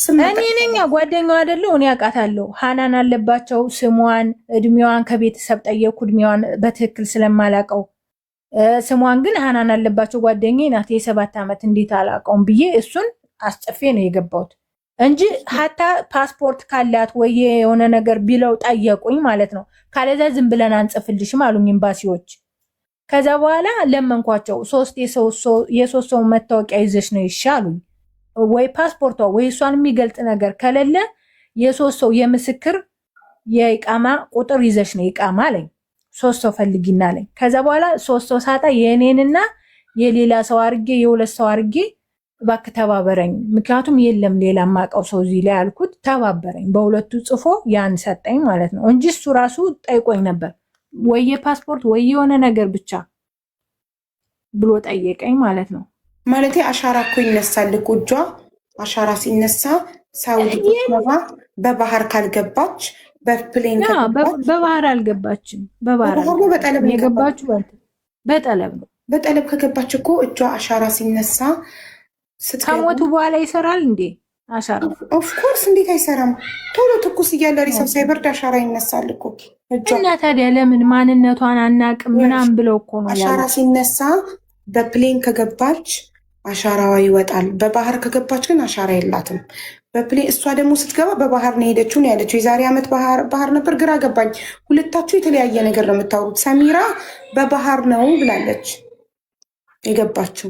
እኔ ነኝ ጓደኛዋ አይደለሁ። እኔ አውቃታለሁ። ሃናን አለባቸው ስሟን፣ እድሜዋን ከቤተሰብ ጠየኩ። እድሜዋን በትክክል ስለማላውቀው ስሟን ግን ሃናን አለባቸው ጓደኛዬ ናት። የ7 ዓመት እንዴት አላውቀውም ብዬ እሱን አስጽፌ ነው የገባሁት እንጂ ሀታ ፓስፖርት ካላት ወይ የሆነ ነገር ቢለው ጠየቁኝ ማለት ነው። ካለዛ ዝም ብለን አንጽፍልሽም አሉኝ ኤምባሲዎች። ከዛ በኋላ ለመንኳቸው። 3 ሰው መታወቂያ ይዘሽ ነው ይሻሉኝ ወይ ፓስፖርቷ ወይ እሷን የሚገልጽ ነገር ከሌለ የ3 ሰው የምስክር የኢቃማ ቁጥር ይዘሽ ነው ኢቃማ አለኝ። 3 ሰው ፈልጊና አለኝ። ከዛ በኋላ 3 ሰው ሳጣ የኔንና የሌላ ሰው አርጌ የ2 ሰው አርጌ እባክህ ተባበረኝ፣ ምክንያቱም የለም ሌላ ማቀው ሰው እዚህ ላይ አልኩት። ተባበረኝ። በሁለቱ ጽፎ ያን ሰጠኝ ማለት ነው እንጂ እሱ ራሱ ጠይቆኝ ነበር ወይ የፓስፖርት ወይ የሆነ ነገር ብቻ ብሎ ጠየቀኝ ማለት ነው። ማለቴ አሻራ እኮ ይነሳል እኮ እጇ አሻራ ሲነሳ ሳውዲ ገባ። በባህር ካልገባች በፕሌን በባህር አልገባችም። በባህር በጠለብ የገባችው በጠለብ ነው። በጠለብ ከገባች እኮ እጇ አሻራ ሲነሳ ከሞቱ በኋላ ይሰራል እንዴ አሻራ? ኦፍኮርስ እንዴት አይሰራም? ቶሎ ትኩስ እያለ ሪሰብ ሳይበርድ አሻራ ይነሳል እኮ እጇ። እና ታዲያ ለምን ማንነቷን አናቅም ምናምን ብለው እኮ ነው አሻራ ሲነሳ በፕሌን ከገባች አሻራዋ ይወጣል። በባህር ከገባች ግን አሻራ የላትም። በፕሌን እሷ ደግሞ ስትገባ በባህር ነው ሄደችው ነው ያለችው። የዛሬ ዓመት ባህር ነበር። ግራ ገባኝ። ሁለታችሁ የተለያየ ነገር ነው የምታወሩት። ሰሚራ በባህር ነው ብላለች የገባችው።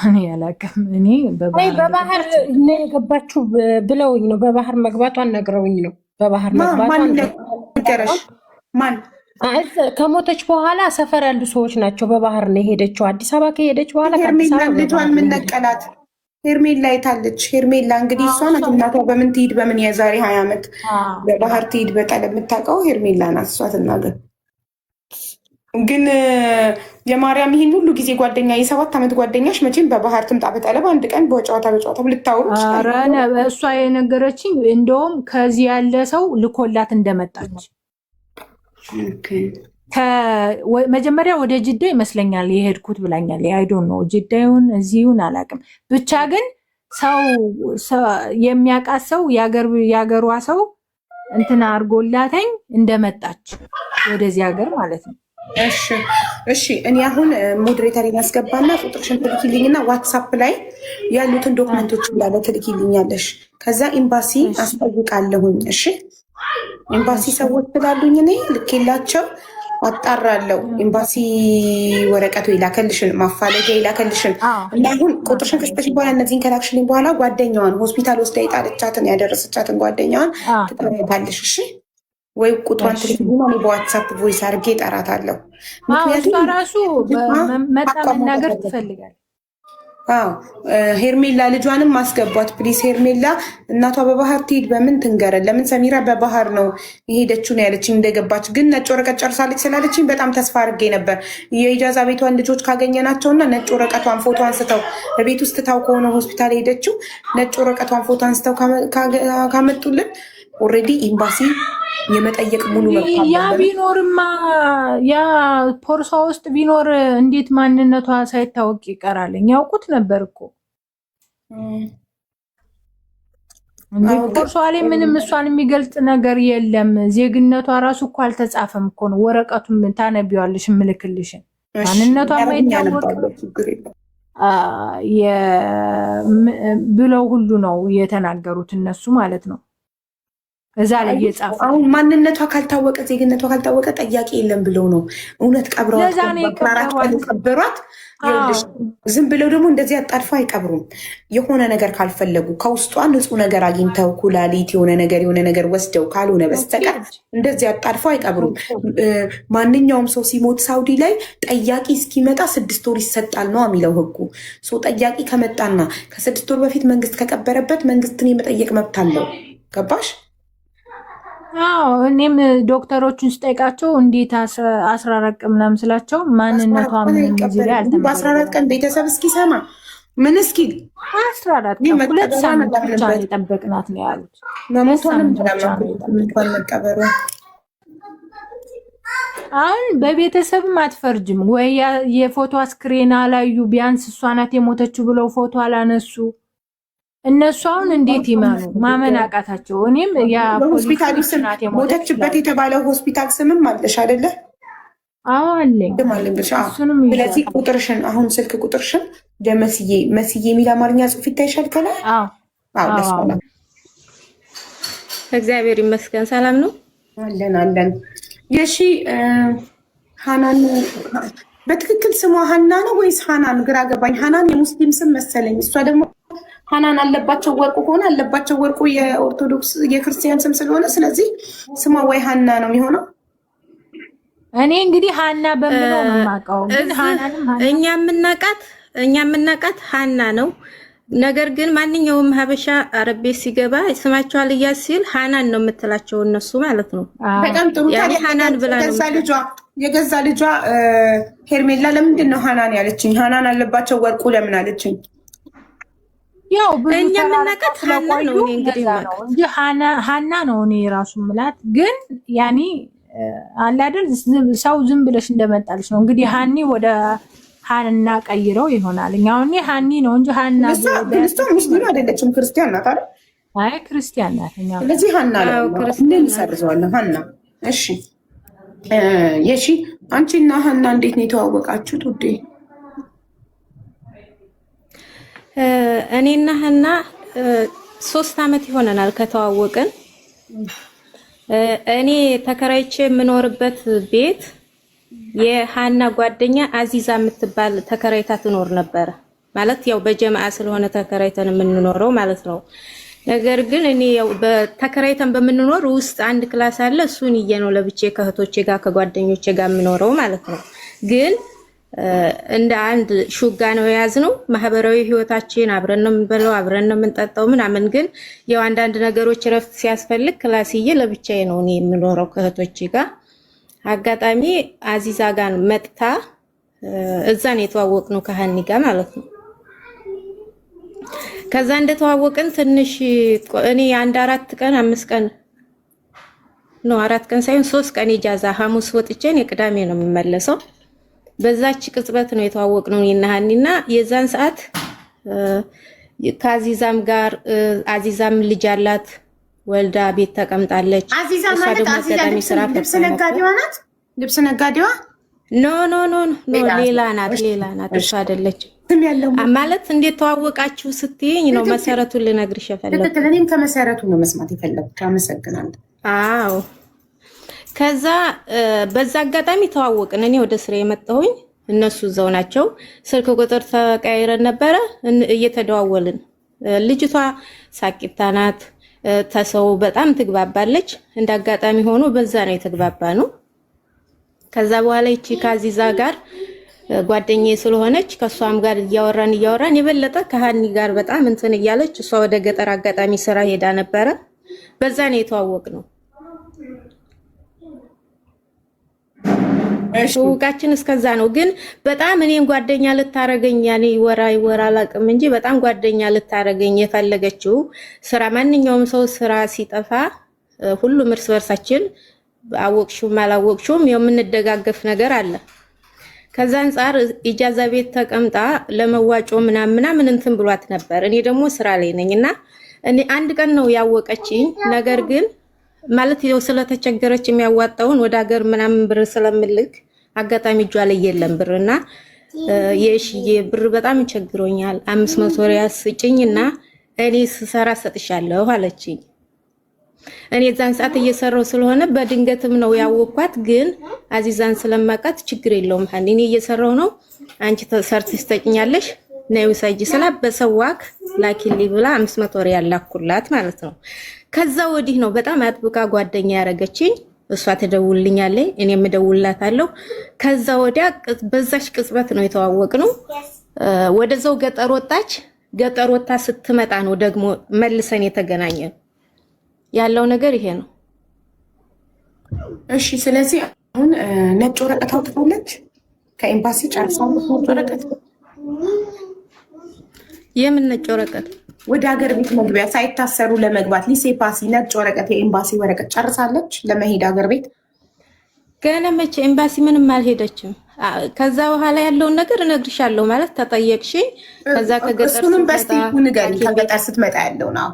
እኔ ያላቅም እኔ በባህር ነው የገባችው ብለውኝ ነው። በባህር መግባቷን ነግረውኝ ነው። በባህር መግባቷን ነገረሽ? ማን? ከሞተች በኋላ ሰፈር ያሉ ሰዎች ናቸው። በባህር ነው የሄደችው። አዲስ አበባ ከሄደች በኋላ ልጇን ምን ነቀላት? ሄርሜላ የታለች? ሄርሜላ እንግዲህ እሷ ናት። እናቷ በምን ትሂድ በምን የዛሬ 20 ዓመት በባህር ትሂድ በጠለብ የምታውቀው ሄርሜላ ናት። እሷ ትናገር። ግን የማርያም ይህን ሁሉ ጊዜ ጓደኛ የ7 ዓመት ጓደኛሽ መቼም በባህር ትምጣ በጠለብ አንድ ቀን በጨዋታ ልታወሩ እሷ የነገረችኝ እንደውም ከዚህ ያለ ሰው ልኮላት እንደመጣች መጀመሪያ ወደ ጅዳ ይመስለኛል የሄድኩት ብላኛል። አይዶን ነው ጅዳዩን እዚሁን አላውቅም። ብቻ ግን ሰው የሚያውቃት ሰው የአገሯ ሰው እንትና አድርጎላተኝ እንደመጣች ወደዚህ ሀገር ማለት ነው። እሺ እኔ አሁን ሞዴሬተር ያስገባና ቁጥርሽን ትልኪልኝና ዋትሳፕ ላይ ያሉትን ዶክመንቶች እንዳለ ትልኪልኛለሽ። ከዛ ኤምባሲ አስጠይቃለሁኝ። እሺ ኤምባሲ ሰዎች ስላሉኝ እኔ ልኬላቸው አጣራለሁ። ኤምባሲ ወረቀቱ ይላከልሽን ማፋለጊያ ይላከልሽን እና አሁን ቁጥርሽን ከስተሽ በኋላ እነዚህን ከላክሽልኝ በኋላ ጓደኛዋን ሆስፒታል ወስዳ የጣለቻትን ያደረሰቻትን ጓደኛዋን ትጠራታለሽ። እሺ ወይ ቁጥሯን ትልክልኝና እኔ በዋትሳፕ ቮይስ አድርጌ እጠራታለሁ። ምክንያቱም እሷ ራሱ መጣ መናገር ትፈልጋል። ሄርሜላ ልጇንም ማስገቧት ፕሊስ። ሄርሜላ እናቷ በባህር ትሄድ በምን ትንገረን? ለምን ሰሚራ በባህር ነው የሄደችው ነው ያለችኝ። እንደገባች ግን ነጭ ወረቀት ጨርሳለች ስላለችኝ በጣም ተስፋ አድርጌ ነበር። የኢጃዛ ቤቷን ልጆች ካገኘናቸውና ነጭ ወረቀቷን ፎቶ አንስተው በቤት ውስጥ ታው ከሆነ ሆስፒታል ሄደችው ነጭ ወረቀቷን ፎቶ አንስተው ካመጡልን ኦልሬዲ ኤምባሲ የመጠየቅ ሙሉ መብት ያ ቢኖርማ ያ ፖርሷ ውስጥ ቢኖር እንዴት ማንነቷ ሳይታወቅ ይቀራል? ያውቁት ነበር እኮ ፖርሷ ላይ ምንም እሷን የሚገልጽ ነገር የለም። ዜግነቷ ራሱ እኮ አልተጻፈም እኮ ነው። ወረቀቱን ታነቢዋለሽ ምልክልሽን ማንነቷ ማይታወቅ ብለው ሁሉ ነው የተናገሩት እነሱ ማለት ነው። እዛ ላይ የጻፈ አሁን ማንነቷ ካልታወቀ ዜግነቷ ካልታወቀ ጠያቂ የለም ብለው ነው እውነት ቀብረዋት ቀበሯት። ዝም ብለው ደግሞ እንደዚህ አጣድፈው አይቀብሩም። የሆነ ነገር ካልፈለጉ ከውስጧ ንጹህ ነገር አግኝተው ኩላሊት የሆነ ነገር ወስደው ካልሆነ በስተቀር እንደዚህ አጣድፈው አይቀብሩም። ማንኛውም ሰው ሲሞት ሳውዲ ላይ ጠያቂ እስኪመጣ 6 ወር ይሰጣል ነው የሚለው ህጉ። ጠያቂ ከመጣና ከ6 ወር በፊት መንግስት ከቀበረበት መንግስትን የመጠየቅ መብት አለው። ገባሽ? እኔም ዶክተሮቹን ስጠይቃቸው እንዴት 14 ቀን ምናምን ስላቸው ማንነቷ ምንም እዚህ ላይ አልተመለሰም። በ14 ቀን ቤተሰብ እስኪሰማ ምን እስኪል 14 ቀን 2 ሳምንት ብቻ የጠበቅናት ነው ያሉት። መቀበሩ አሁን በቤተሰብም አትፈርጅም ወይ? የፎቶ አስክሬን አላዩ ቢያንስ እሷ ናት የሞተችው ብለው ፎቶ አላነሱ። እነሱ አሁን እንዴት ይመኑ? ማመን አቃታቸው። እኔም ያ ሆስፒታል ስም ሞተችበት የተባለው ሆስፒታል ስምም አለሽ አይደለ? አዎ አለኝ። ስለዚህ ቁጥርሽን አሁን ስልክ ቁጥርሽን መስዬ የሚል አማርኛ ጽሑፍ ይታይሻል ከላይ? አዎ። እግዚአብሔር ይመስገን ሰላም ነው አለን። የሺ ሃናን በትክክል ስሟ ሀና ነው ወይስ ሃናን? ግራ ገባኝ። ሃናን የሙስሊም ስም መሰለኝ። እሷ ደግሞ ሃናን አለባቸው ወርቁ ከሆነ አለባቸው ወርቁ የኦርቶዶክስ የክርስቲያን ስም ስለሆነ ስለዚህ ስሟ ወይ ሃና ነው የሚሆነው። እኔ እንግዲህ ሃና በምለው ነው የማውቀው። ግን ሃናንም እኛ የምናውቃት ሃና ነው። ነገር ግን ማንኛውም ሀበሻ አረብ ቤት ሲገባ ስማቸው አልያዝ ሲል ሃናን ነው የምትላቸው እነሱ ማለት ነው። በጣም ጥሩ። ሃናን ብላ ነው የገዛ ልጇ ሄርሜላ ለምንድን ነው ሃናን ያለችኝ? ሃናን አለባቸው ወርቁ ለምን አለችኝ? ያው እኛ የምናውቃት ሃና ነው እንግዲህ እንጂ ሃና ነው እኔ ራሱ ምላት። ግን ያኔ አለ አይደል ሰው ዝም ብለሽ እንደመጣልሽ ነው እንግዲህ ሃኒ ወደ ሃና ቀይረው ይሆናል። እኛው እኔ ሃኒ ነው እንጂ ሃና ሙስሊም አይደለችም፣ ክርስቲያን ናት አይደል? አይ ክርስቲያን ናት። እኛው ስለዚህ ሃና ነው ምን ሰርዘዋለሁ ሃና። እሺ የሺ አንቺና ሃና እንዴት ነው የተዋወቃችሁት ውዴ? እኔና ሀና 3 አመት ይሆነናል ከተዋወቅን። እኔ ተከራይቼ የምኖርበት ቤት የሀና ጓደኛ አዚዛ የምትባል ተከራይታ ትኖር ነበር። ማለት ያው በጀማዓ ስለሆነ ተከራይተን የምንኖረው ማለት ነው። ነገር ግን እኔ ያው በተከራይተን በምንኖር ውስጥ አንድ ክላስ አለ። እሱን ይየ ነው ለብቻ ከእህቶቼ ጋር ከጓደኞቼ ጋር የምኖረው ማለት ነው። ግን እንደ አንድ ሹጋ ነው የያዝነው። ማህበራዊ ህይወታችን አብረን ነው የምንበላው፣ አብረን ነው የምንጠጣው ምናምን። ግን ያው አንዳንድ ነገሮች ረፍት ሲያስፈልግ ክላስዬ ለብቻዬ ነው እኔ የምኖረው ከእህቶቼ ጋር። አጋጣሚ አዚዛ ጋር መጥታ እዛ ነው የተዋወቅነው ከሀኒ ጋር ማለት ነው። ከዛ እንደተዋወቅን ትንሽ እኔ አንድ 4 ቀን 5 ቀን ነው 4 ቀን ሳይሆን 3 ቀን ኢጃዛ ሐሙስ ወጥቼ እኔ ቅዳሜ ነው የምመለሰው። በዛች ቅጽበት ነው የተዋወቅነው እኔና ሀኒና የዛን ሰዓት ከአዚዛም ጋር አዚዛም ልጅ አላት ወልዳ ቤት ተቀምጣለች። አዚዛ ማለት አዚዛ ልብስ ነጋዴዋ ናት። ልብስ ነጋዴዋ ኖ ሌላ ናት እሷ አይደለችም። ማለት እንዴት ተዋወቃችሁ ስትይኝ ነው መሰረቱን ልነግርሽ የፈለኩት። እኔም ከመሰረቱ ነው መስማት የፈለኩት። አመሰግናለሁ። አዎ ከዛ በዛ አጋጣሚ ተዋወቅን። እኔ ወደ ስራ የመጣሁኝ እነሱ እዛው ናቸው። ስልክ ቁጥር ተቀያይረን ነበረ እየተደዋወልን። ልጅቷ ሳቂታ ናት፣ ተሰው በጣም ትግባባለች። እንደ አጋጣሚ ሆኖ በዛ ነው የተግባባ ነው። ከዛ በኋላ ይቺ ከአዚዛ ጋር ጓደኛዬ ስለሆነች ከሷም ጋር እያወራን የበለጠ ከሀኒ ጋር በጣም እንትን እያለች እሷ ወደ ገጠር አጋጣሚ ስራ ሄዳ ነበረ። በዛ ነው የተዋወቅነው። ሹቃችን እስከዛ ነው። ግን በጣም እኔን ጓደኛ ልታረገኝ ያኔ ይወራ አላቅም እንጂ በጣም ጓደኛ ልታረገኝ የፈለገችው ስራ ማንኛውም ሰው ስራ ሲጠፋ ሁሉም እርስ በርሳችን አወቅሹም አላወቅሹም የምንደጋገፍ ነገር አለ። ከዛ አንፃር ኢጃዛ ቤት ተቀምጣ ለመዋጮ ምናምን እንትን ብሏት ነበር። እኔ ደግሞ ስራ ላይ ነኝና እኔ አንድ ቀን ነው ያወቀችኝ። ነገር ግን ማለት ይኸው ስለተቸገረች የሚያዋጣውን ወደ ሀገር ምናምን ብር ስለምልክ አጋጣሚ እጇ ላይ የለም ብርና የሺዬ ብር በጣም ቸግሮኛል 500 ሪያል ስጭኝና እኔ ስሰራ ሰጥሻለሁ አለችኝ። እኔ ዛን ሰዓት እየሰራው ስለሆነ በድንገትም ነው ያወቅኳት። ግን አዚዛን ስለማውቃት ችግር የለውም ሀኒ እኔ እየሰራው ነው አንቺ ሰርተሽ ትሰጭኛለሽ ነው ውሰጂ ስላ በሰዋክ ላኪሊ ብላ 500 ሪያል ላኩላት ማለት ነው። ከዛ ወዲህ ነው በጣም አጥብቃ ጓደኛ ያረገችኝ። እሷ ትደውልልኛለች እኔም እደውልላታለሁ። ከዛ ወዲያ በዛሽ ቅጽበት ነው የተዋወቅነው። ወደዛው ገጠር ወጣች። ገጠር ወጣ ስትመጣ ነው ደግሞ መልሰን የተገናኘን። ያለው ነገር ይሄ ነው። እሺ ስለዚህ አሁን ነጭ ወረቀት አውጥታለች ከኤምባሲ ጨርሳለች። ነጭ ወረቀት የምን ነጭ ወረቀት? ወደ ሀገር ቤት መግቢያ ሳይታሰሩ ለመግባት ሊሴ ፓሲ ነጭ ወረቀት የኤምባሲ ወረቀት ጨርሳለች ለመሄድ ሀገር ቤት። ገና መቼ ኤምባሲ ምንም አልሄደችም። ከዛ በኋላ ያለውን ነገር እነግርሻለሁ። ማለት ተጠየቅሽ። ከዛ ከገጠር እሱንም በስቲኩ ንገሪ። ከገጠር ስትመጣ ያለው ነው።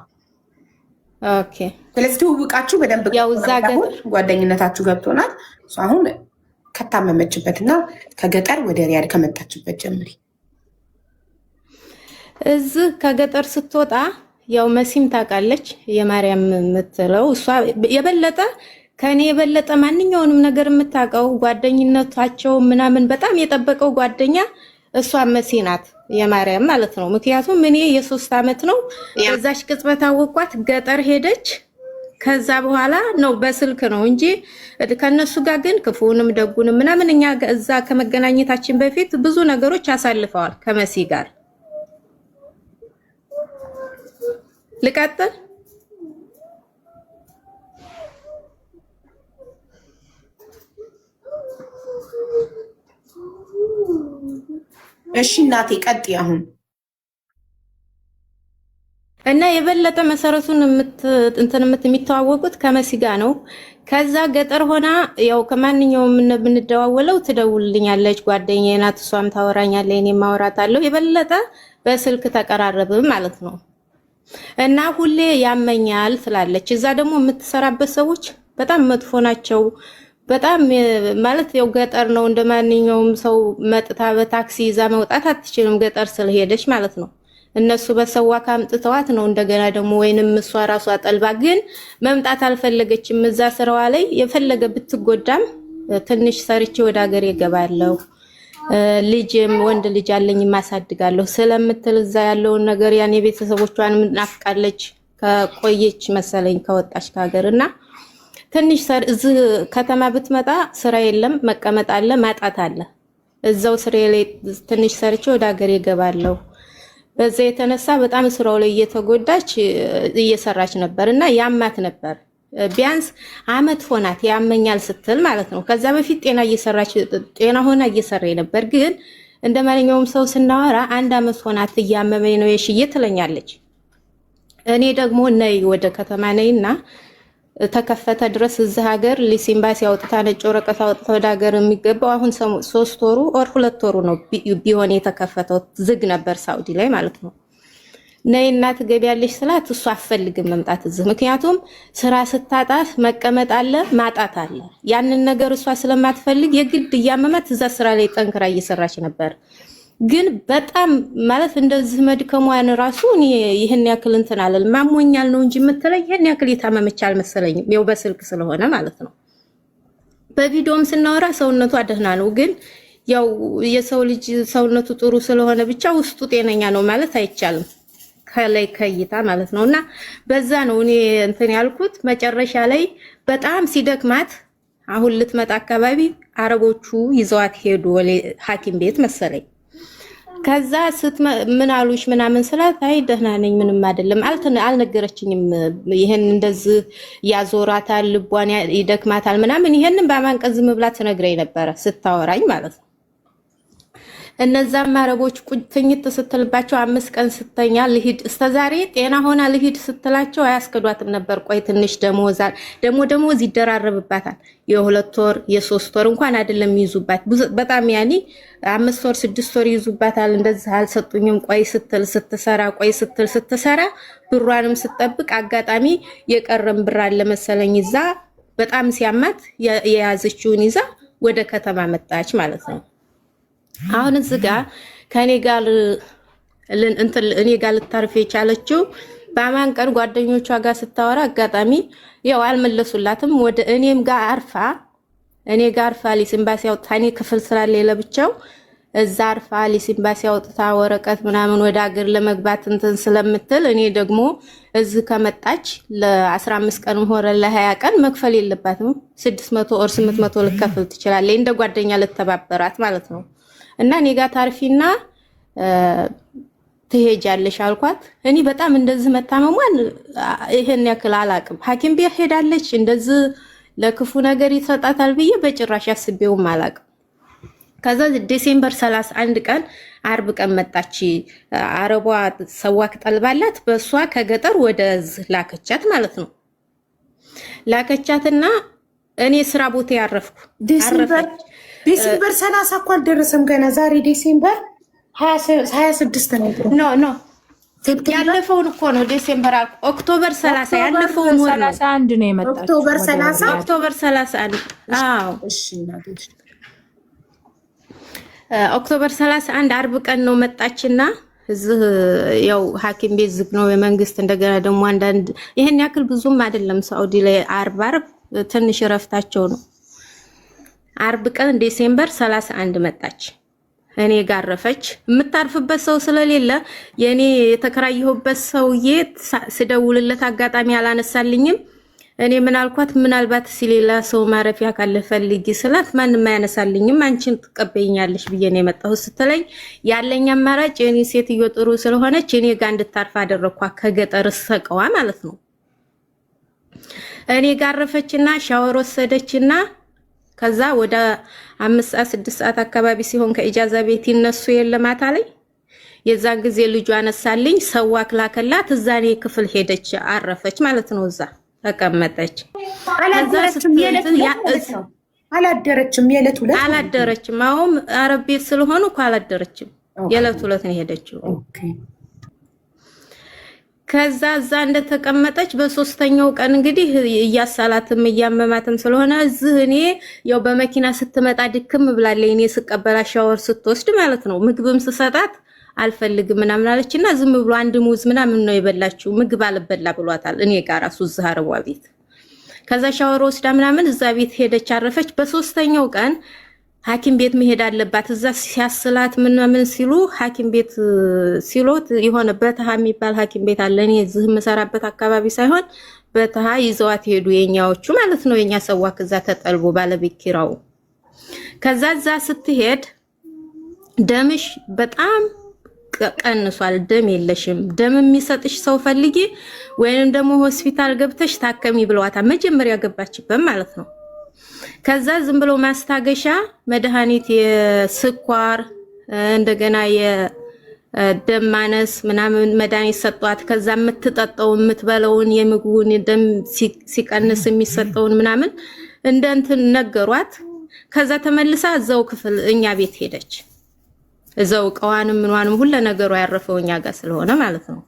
ኦኬ ስለዚህ ትውውቃችሁ በደንብ ያው እዛ ገጠር ጓደኝነታችሁ ገብቶናል። አሁን ከታመመችበትና ከገጠር ወደ ሪያድ ከመጣችበት ጀምሪ። እዚህ ከገጠር ስትወጣ ያው መሲም ታውቃለች የማርያም የምትለው እሷ የበለጠ ከኔ የበለጠ ማንኛውንም ነገር የምታውቀው ጓደኝነታቸው ምናምን በጣም የጠበቀው ጓደኛ እሷ መሲ ናት የማርያም ማለት ነው። ምክንያቱም እኔ የ3 አመት ነው በዛሽ ቅጽበት አወቋት። ገጠር ሄደች። ከዛ በኋላ ነው በስልክ ነው እንጂ ከነሱ ጋር ግን ክፉንም ደጉንም ምናምን እኛ እዛ ከመገናኘታችን በፊት ብዙ ነገሮች አሳልፈዋል ከመሲ ጋር። ልቀጥል? እሺ እናቴ ቀጥይ አሁን። እና የበለጠ መሰረቱን የሚተዋወቁት ከመሲ ጋር ነው። ከዛ ገጠር ሆና ያው ከማንኛውም የምንደዋወለው ትደውልልኛለች፣ ጓደኛዬ ናት፣ እሷም ታወራኛለች፣ እኔም አወራታለሁ። የበለጠ በስልክ ተቀራረብን ማለት ነው። እና ሁሌ ያመኛል ትላለች። እዛ ደግሞ የምትሰራበት ሰዎች በጣም መጥፎ ናቸው። በጣም ማለት ያው ገጠር ነው እንደማንኛውም ሰው መጥታ በታክሲ ይዛ መውጣት አትችልም ገጠር ስለሄደች ማለት ነው። እነሱ በሰዋ ካምጥተዋት ነው እንደገና ደግሞ ወይንም እሷ ራሷ ጠልባ ግን መምጣት አልፈለገችም። እዛ ስራዋ ላይ የፈለገ ብትጎዳም ትንሽ ሰርቼ ወደ ሀገር ይገባለሁ ልጅም ወንድ ልጅ አለኝ ማሳድጋለሁ ስለምትል እዛ ያለውን ነገር ያኔ ቤተሰቦቿን ናፍቃለች ከቆየች መሰለኝ ከወጣች ከሀገርና ትንሽ እዚህ ከተማ ብትመጣ ስራ የለም መቀመጥ አለ ማጣት አለ። እዛው ስራ ላይ ትንሽ ሰርቼ ወደ ሀገር ይገባለሁ። በዛ የተነሳ በጣም ስራው ላይ እየተጎዳች እየሰራች ነበርና ያማት ነበር። ቢያንስ አመት ሆናት ያመኛል ስትል ማለት ነው። ከዛ በፊት ጤና ሆና እየሰራች ነበር። ግን እንደማንኛውም ሰው ስናወራ 1 አመት ሆናት እያመመኝ ነው የሽዬ ትለኛለች። እኔ ደግሞ ነይ ወደ ከተማ ነይና ተከፈተ ድረስ እዚህ ሀገር ሊሲምባሲ አውጥታ ነጭ ወረቀት አውጥታ ወደ ሀገር የሚገባው አሁን 3 ወሩ ኦር 2 ወሩ ነው ቢሆን የተከፈተው። ዝግ ነበር ሳውዲ ላይ ማለት ነው። ነይና ትገቢያለሽ ስላት እሷ አፈልግም መምጣት እዚህ። ምክንያቱም ስራ ስታጣት መቀመጥ አለ ማጣት አለ። ያንን ነገር እሷ ስለማትፈልግ የግድ እያመመት እዛ ስራ ላይ ጠንክራ እየሰራች ነበር። ግን በጣም ማለት እንደዚህ መድከሟን ራሱ እኔ ይሄን ያክል እንትን አለል ማሞኛል ነው እንጂ የምትለኝ ይሄን ያክል የታመመች አልመሰለኝም። ያው በስልክ ስለሆነ ማለት ነው። በቪዲዮም ስናወራ ሰውነቷ ደህና ነው። ግን ያው የሰው ልጅ ሰውነቱ ጥሩ ስለሆነ ብቻ ውስጡ ጤነኛ ነው ማለት አይቻልም። ከላይ ከይታ ማለት ነውና በዛ ነው እኔ እንትን ያልኩት። መጨረሻ ላይ በጣም ሲደክማት አሁን ልትመጣ አካባቢ አረቦቹ ይዘዋት ሄዱ ሐኪም ቤት መሰለኝ። ከዛ ምን አሉሽ ምናምን ስላት አይ ደህና ነኝ ምንም አይደለም አልነገረችኝም። ይሄን እንደዚህ ያዞራታል ልቧን ይደክማታል ምናምን ይሄንን በማንቀዝም ብላ ትነግረኝ ነበር ስታወራኝ ማለት ነው። እነዛም አረቦች ትኝት ስትልባቸው 5 ቀን ስተኛ ልሂድ እስከዛሬ ጤና ሆና ልሂድ ስትላቸው አያስከዷትም ነበር። ቆይ ትንሽ ደሞዝ ይደራረብባታል። የ2 ወር የ3 ወር እንኳን አይደለም ይዙባት በጣም ያኒ 5 ወር 6 ወር ይዙባታል። እንደዚህ አልሰጡኝም። ቆይ ስትሰራ ብሯንም ስትጠብቅ አጋጣሚ የቀረም ብር አለ መሰለኝ ይዛ በጣም ሲያማት የያዘችውን ይዛ ወደ ከተማ መጣች ማለት ነው። አሁን እዚህ ጋር ከኔ ጋር እኔ ጋር ልታርፍ የቻለችው በአማን ቀን ጓደኞቿ ጋር ስታወራ አጋጣሚ ያው አልመለሱላትም። ወደ እኔም ጋር አርፋ ሊሲምባሲ አውጥታ እኔ ክፍል ስላለ ለብቻው እዛ አርፋ ሊሲምባሲ አውጥታ ወረቀት ምናምን ወደ ሀገር ለመግባት እንትን ስለምትል እኔ ደግሞ እዚህ ከመጣች ለ15 ቀን ሆረ ለ20 ቀን መክፈል የለባትም 600 ኦር 800 ልከፍል ትችላለች። እንደ ጓደኛ ልተባበራት ማለት ነው። እና እኔ ጋር ታርፊና ትሄጃለሽ አልኳት። እኔ በጣም እንደዚህ መታመሟን ይሄን ያክል አላቅም። ሐኪም ቤት ሄዳለች እንደዚህ ለክፉ ነገር ይሰጣታል ብዬ በጭራሽ አስቤውም አላቅም። ከዛ ዲሴምበር 31 ቀን አርብ ቀን መጣች። አረቧ ሰዋክ ጠልባላት በሷ ከገጠር ወደዚህ ላከቻት ማለት ነው። ላከቻትና እኔ ስራ ቦታ ያረፍኩ ዲሴምበር 30 እኮ አልደረሰም ገና። ዛሬ ዲሴምበር 26 ነው። ኖ ያለፈውን እኮ ነው ዲሴምበር ኦክቶበር 30 ያለፈውን ወር 31 ነው የመጣው። ኦክቶበር 31 አዎ እሺ እናቶች ኦክቶበር 31 አርብ ቀን ነው መጣችና እዚህ ያው ሐኪም ቤት ዝግ ነው የመንግስት። እንደገና ደግሞ አንዳንድ ይሄን ያክል ብዙም አይደለም ሳውዲ ላይ አርብ ትንሽ ረፍታቸው ነው። አርብ ቀን ዲሴምበር 31 መጣች። እኔ ጋር ረፈች። የምታርፍበት ሰው ስለሌለ የኔ የተከራየሁበት ሰውዬ ስደውልለት አጋጣሚ አላነሳልኝም። እኔ ምን አልኳት ምናልባት ሲሌላ ሰው ማረፊያ ካለ ፈልጊ ስላት ማንም አያነሳልኝም አንቺን ትቀበይኛለሽ ብዬ ነው የመጣሁት ስትለኝ ያለኝ አማራጭ የኔ ሴትዮ ጥሩ ስለሆነች እኔ ጋር እንድታርፍ አደረኳት። ከገጠር ሰቀዋ ማለት ነው። እኔ ጋር ረፈችና ሻወር ወሰደችና ከዛ ወደ 5 ሰዓት 6 ሰዓት አካባቢ ሲሆን ከኢጃዛ ቤት ይነሱ የለማታ ላይ የዛን ጊዜ ልጇ አነሳልኝ ሰዋክ ላከላት። እዛ እኔ ክፍል ሄደች አረፈች ማለት ነው። እዛ ተቀመጠች። አላደረችም። የዕለት ሁለት አላደረችም። አሁን አረብ ቤት ስለሆኑ እኮ አላደረችም። የዕለት ሁለት ነው ሄደችው። ከዛ እዛ እንደተቀመጠች በሶስተኛው ቀን እንግዲህ እያሳላትም እያመማትም ስለሆነ እዚህ እኔ ያው በመኪና ስትመጣ ድክም ብላለች። እኔ ስቀበላ ሻወር ስትወስድ ማለት ነው ምግብም ስሰጣት አልፈልግም ምናምን አለችና ዝም ብሎ አንድ ሙዝ ምናምን ነው የበላችው። ምግብ አልበላ ብሏታል። እኔ ጋር ራሱ እዛ አረቧ ቤት ከዛ ሻወር ወስዳ ምናምን እዛ ቤት ሄደች አረፈች። በሶስተኛው ቀን ሐኪም ቤት መሄድ አለባት። እዛ ሲያስላት ምናምን ሲሉ ሐኪም ቤት ሲሎት የሆነ በተሃ የሚባል ሐኪም ቤት አለ። እኔ እዚህ የምሰራበት አካባቢ ሳይሆን በተሃ ይዘዋት ሄዱ የኛዎቹ ማለት ነው። የኛ ሰዋክ እዛ ተጠልቦ ባለቤት ኪራው። ከዛ እዛ ስትሄድ ደምሽ በጣም ቀንሷል፣ ደም የለሽም፣ ደም የሚሰጥሽ ሰው ፈልጊ ወይንም ደግሞ ሆስፒታል ገብተሽ ታከሚ ብለዋታል። መጀመሪያ ገባችበት ማለት ነው። ከዛ ዝም ብሎ ማስታገሻ መድኃኒት የስኳር እንደገና የደም ማነስ ምናምን መድኃኒት ሰጧት። ከዛ የምትጠጣው የምትበለውን የምግቡን ደም ሲቀንስ የሚሰጠውን ምናምን እንደ እንትን ነገሯት። ከዛ ተመልሳ እዛው ክፍል እኛ ቤት ሄደች። እዛው እቃዋንም ምንዋንም ሁሉ ነገሩ ያረፈው እኛ ጋር ስለሆነ ማለት ነው።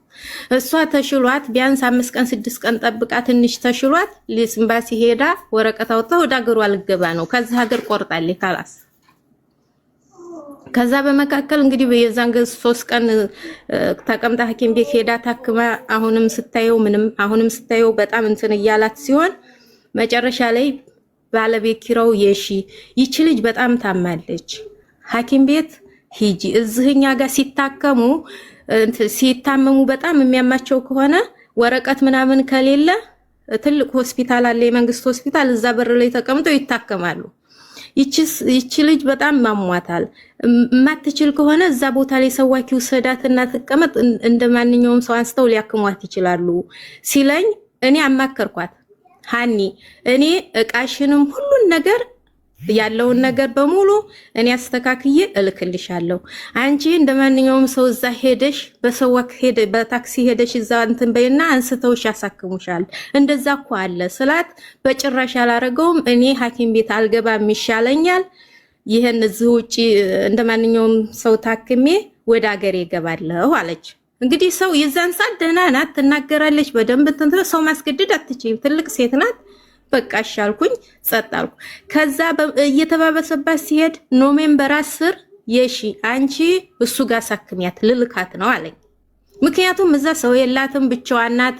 እሷ ተሽሏት ቢያንስ 5 ቀን 6 ቀን ጠብቃ ትንሽ ተሽሏት ሊስምባሲ ሄዳ ወረቀት አውጥታ ወደ ሀገሯ ልገባ ነው። ከዛ ሀገር ቆርጣለች ካላስ። ከዛ በመካከል እንግዲህ በየዛን ገዝ 3 ቀን ተቀምጣ ሐኪም ቤት ሄዳ ታክማ አሁንም ስታየው በጣም እንትን እያላት ሲሆን መጨረሻ ላይ ባለቤት ኪራው ይቺ ልጅ በጣም ታማለች፣ ሐኪም ቤት ሂጂ፣ እዚህኛ ጋር ሲታመሙ በጣም የሚያማቸው ከሆነ ወረቀት ምናምን ከሌለ ትልቅ ሆስፒታል አለ፣ የመንግስት ሆስፒታል፣ እዛ በር ላይ ተቀምጠው ይታከማሉ። ይቺ ልጅ በጣም ማሟታል፣ ማትችል ከሆነ እዛ ቦታ ላይ ሰዋኪው ሰዳትና ተቀመጥ፣ እንደማንኛውም ሰው አንስተው ሊያክሟት ይችላሉ ሲለኝ እኔ አማከርኳት። ሃኒ እኔ እቃሽንም ሁሉን ነገር ያለውን ነገር በሙሉ እኔ አስተካክዬ እልክልሻለሁ። አንቺ እንደማንኛውም ሰው እዛ ሄደሽ በሰዋክ በታክሲ ሄደሽ እዛ እንትን በይና አንስተውሽ ያሳክሙሻል። እንደዛ እኮ አለ ስላት በጭራሽ አላረገውም። እኔ ሐኪም ቤት አልገባም ይሻለኛል። ይሄን እዚህ ውጪ እንደማንኛውም ሰው ታክሜ ወደ ሀገሬ እገባለሁ አለች። እንግዲህ ሰው የዛን ሰዓት ደህና ናት፣ ትናገራለች በደንብ እንትን ሰው ማስገደድ አትችይም። ትልቅ ሴት ናት። በቃ አሻልኩኝ ጸጥ አልኩ። ከዛ እየተባበሰባት ሲሄድ ኖቬምበር 10 አንቺ እሱ ጋር ሳክሚያት ልልካት ነው አለኝ። ምክንያቱም እዛ ሰው የላትም፣ ብቻዋን ናት።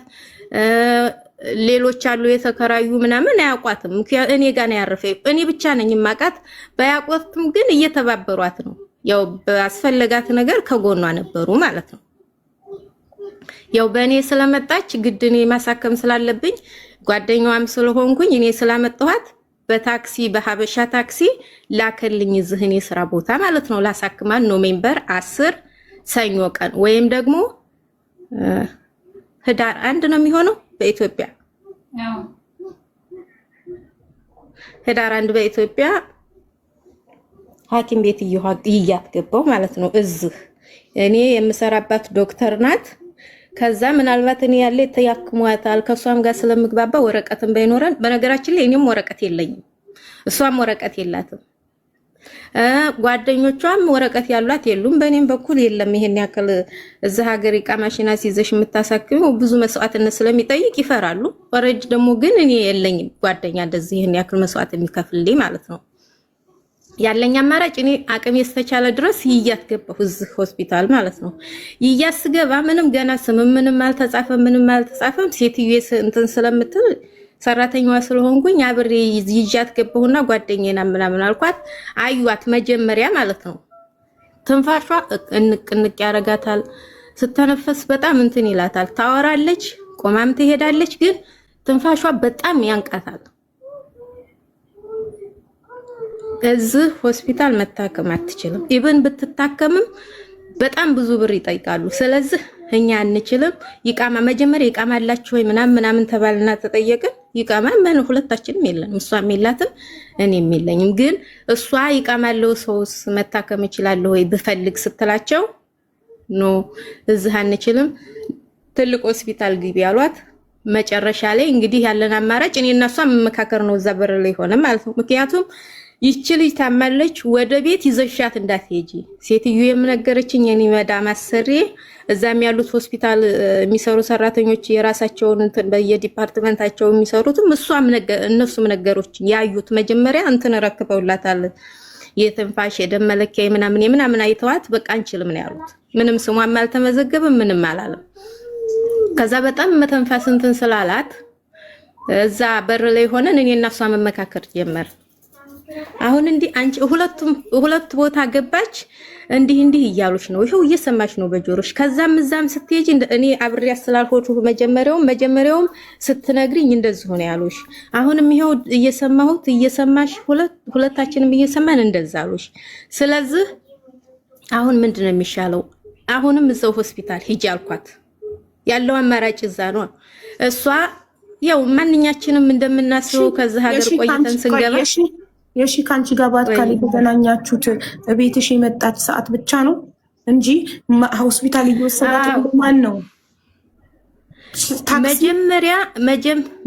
ሌሎች አሉ የተከራዩ ምናምን አያውቋትም። እኔ ጋር ነው ያረፈው። እኔ ብቻ ነኝ ማቃት። ባያውቋትም ግን እየተባበሯት ነው። ያው በአስፈለጋት ነገር ከጎኗ ነበሩ ማለት ነው። ያው በእኔ ስለመጣች ግድ እኔ ማሳከም ስላለብኝ ጓደኛዋም ስለሆንኩኝ እኔ ስላመጣኋት በታክሲ በሀበሻ ታክሲ ላከልኝ እዚህ እኔ ስራ ቦታ ማለት ነው። ላሳክማት ኖቬምበር 10 ሰኞ ቀን ወይም ደግሞ ህዳር 1 ነው የሚሆነው በኢትዮጵያ ህዳር 1 በኢትዮጵያ ሐኪም ቤት ይያትገባው ማለት ነው። እዚህ እኔ የምሰራባት ዶክተር ናት። ከዛ ምናልባት እኔ ያለ ተያክሟታል ከሷም ጋር ስለምግባባ ወረቀትም ባይኖረን፣ በነገራችን ላይ እኔም ወረቀት የለኝም እሷም ወረቀት የላትም። ጓደኞቿም ወረቀት ያሏት የሉም፣ በእኔም በኩል የለም። ይሄን ያክል እዚህ ሀገር ኢቃማሽና ሲዘሽ የምታሳክሚው ብዙ መስዋዕትነት ስለሚጠይቅ ይፈራሉ። ወረድ ደግሞ ግን እኔ የለኝም ጓደኛ እንደዚህ ይሄን ያክል መስዋዕት የሚከፍልልኝ ማለት ነው። ያለኝ አማራጭ እኔ አቅም የተቻለ ድረስ ይያት ገባሁ እዚህ ሆስፒታል ማለት ነው። ይያት ስገባ ምንም ገና ስም ምንም አልተጻፈም። ሴትዬ እንትን ስለምትል ሰራተኛዋ ስለሆንኩኝ አብሬ ይያት ገባሁና ጓደኛዬና ምናምን አልኳት። አዩዋት መጀመሪያ ማለት ነው። ትንፋሿ እንቅ ያረጋታል። ስተነፈስ በጣም እንትን ይላታል። ታወራለች፣ ቆማም ትሄዳለች፣ ግን ትንፋሿ በጣም ያንቃታል። እዚህ ሆስፒታል መታከም አትችልም። ኢቭን ብትታከምም በጣም ብዙ ብር ይጠይቃሉ። ስለዚህ እኛ አንችልም። ይቃማ መጀመሪያ ይቃማ አላችሁ ወይ ምናምን ተባልና ተጠየቅን። ይቃማ ምን ሁለታችንም የለንም፣ እሷም የላትም እኔም የለኝም። ግን እሷ ይቃማ ያለው ሰውስ መታከም ይችላል ወይ ብፈልግ ስትላቸው ኖ እዚህ አንችልም፣ ትልቅ ሆስፒታል ግቢ ያሏት። መጨረሻ ላይ እንግዲህ ያለን አማራጭ እኔ እና እሷ መመካከር ነው። እዛ በር ላይ ሆነ ማለት ነው። ምክንያቱም ይቺ ልጅ ታማለች፣ ወደ ቤት ይዘሻት እንዳትሄጂ ሴትዮ የምነገረችኝ የኔ መዳም አሰሪ እዛም ያሉት ሆስፒታል የሚሰሩ ሰራተኞች የራሳቸውን እንትን በየዲፓርትመንታቸው የሚሰሩትም እነሱም ነገሮች ያዩት መጀመሪያ እንትን ረክበውላታል። የትንፋሽ የደም መለኪያ ምናምን አይተዋት በቃ አንችልም ነው ያሉት። ምንም ስሟም አልተመዘገበም ምንም አላለም። ከዛ በጣም መተንፋስ እንትን ስላላት እዛ በር ላይ ሆነን እኔና እሷ መመካከር ጀመር። አሁን እንዲህ አንቺ ሁለት ቦታ ገባች እንዲህ እያሉሽ ነው፣ ይሄው እየሰማሽ ነው በጆሮሽ። ከዛም እዛም ስትሄጂ እኔ አብሬያ ስላልሆንኩ መጀመሪያውም ስትነግሪኝ እንደዚህ ሆነ ያሉሽ። አሁንም ይሄው እየሰማሽ ሁለታችንም እየሰማን እንደዛ አሉሽ። ስለዚህ አሁን ምንድነው የሚሻለው? አሁንም እዛው ሆስፒታል ሂጂ አልኳት። ያለው አማራጭ እዛ ነው። እሷ ያው ማንኛችንም እንደምናስበው ከዚህ ሀገር ቆይተን ስንገባ የሺ ካንቺ ጋር በአካል የተገናኛችሁት ቤትሽ የመጣች ሰዓት ብቻ ነው እንጂ ሆስፒታል እየወሰዳት ማን ነው?